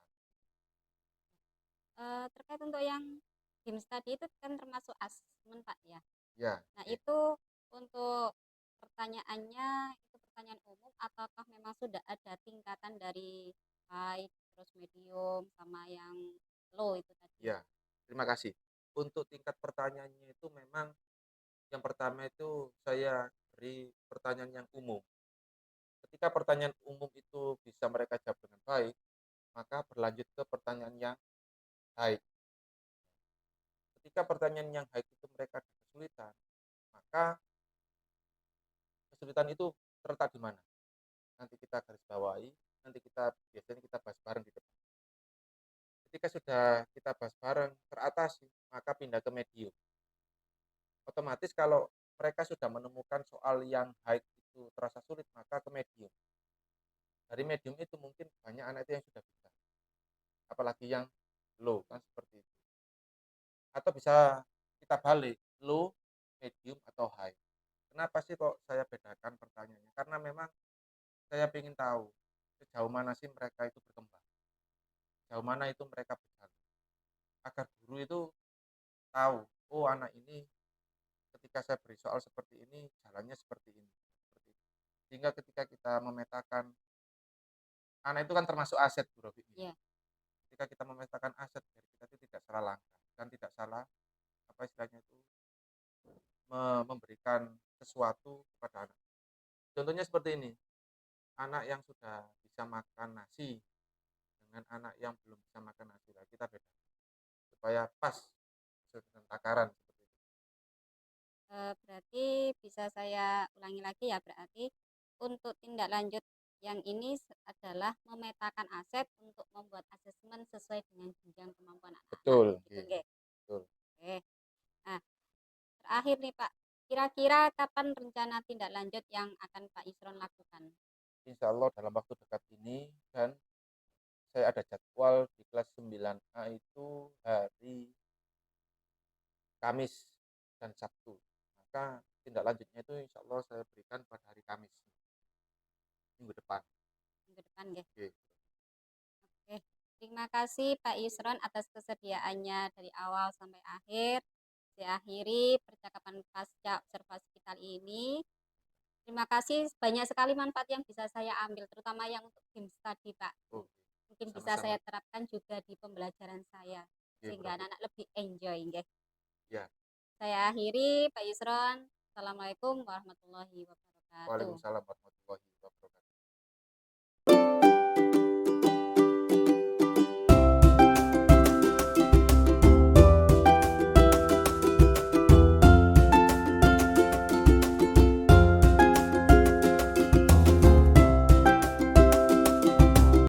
Terkait untuk yang game study itu kan termasuk asesmen Pak ya. Ya. Nah itu untuk pertanyaannya itu pertanyaan umum ataukah memang sudah ada tingkatan dari high terus medium sama yang low itu tadi? Ya, terima kasih. Untuk tingkat pertanyaannya itu memang yang pertama itu saya beri pertanyaan yang umum. Ketika pertanyaan umum itu bisa mereka jawab dengan baik, maka berlanjut ke pertanyaan yang high. Ketika pertanyaan yang high itu mereka ada kesulitan, maka kesulitan itu terletak di mana? Nanti kita garis bawahi, biasanya kita bahas bareng di depan. Ketika sudah kita bahas bareng teratasi, maka pindah ke medium. Otomatis kalau mereka sudah menemukan soal yang high itu terasa sulit, maka ke medium. Dari medium itu mungkin banyak anak itu yang sudah bisa. Apalagi yang low, kan seperti itu. Atau bisa kita balik, low, medium, atau high. Kenapa sih kok saya bedakan pertanyaannya? Karena memang saya ingin tahu sejauh mana sih mereka itu berkembang. Sejauh mana itu mereka berjalan. Agar guru itu tahu, oh anak ini ketika saya beri soal seperti ini, jalannya seperti ini. Sehingga ketika kita memetakan, anak itu kan termasuk aset, Bu Robi. Yeah. Ketika kita memetakan aset, dari kita itu tidak salah langkah dan tidak salah istilahnya itu memberikan sesuatu kepada anak. Contohnya seperti ini, anak yang sudah bisa makan nasi dengan anak yang belum bisa makan nasi, kita beda supaya pas sesuai dengan takaran seperti itu. Berarti bisa saya ulangi lagi ya, berarti untuk tindak lanjut yang ini adalah memetakan aset untuk membuat asesmen sesuai dengan jenjang kemampuan anak. Betul. Gitu, okay. Betul. Oke. Nah, terakhir nih Pak, kira-kira kapan rencana tindak lanjut yang akan Pak Isron lakukan? Insya Allah dalam waktu dekat ini, dan saya ada jadwal di kelas 9A itu hari Kamis dan Sabtu. Maka tindak lanjutnya itu insya Allah saya berikan pada hari Kamis minggu depan. Minggu depan ya. Oke. Terima kasih Pak Isron atas kesediaannya dari awal sampai akhir. Saya akhiri percakapan pasca observasi kita ini. Terima kasih, banyak sekali manfaat yang bisa saya ambil, terutama yang untuk game study Pak. Mungkin Sama-sama. bisa saya terapkan juga di pembelajaran saya, sehingga anak-anak lebih enjoy. Ya. Saya akhiri Pak Isron. Assalamualaikum warahmatullahi wabarakatuh. Waalaikumsalam warahmatullahi wabarakatuh.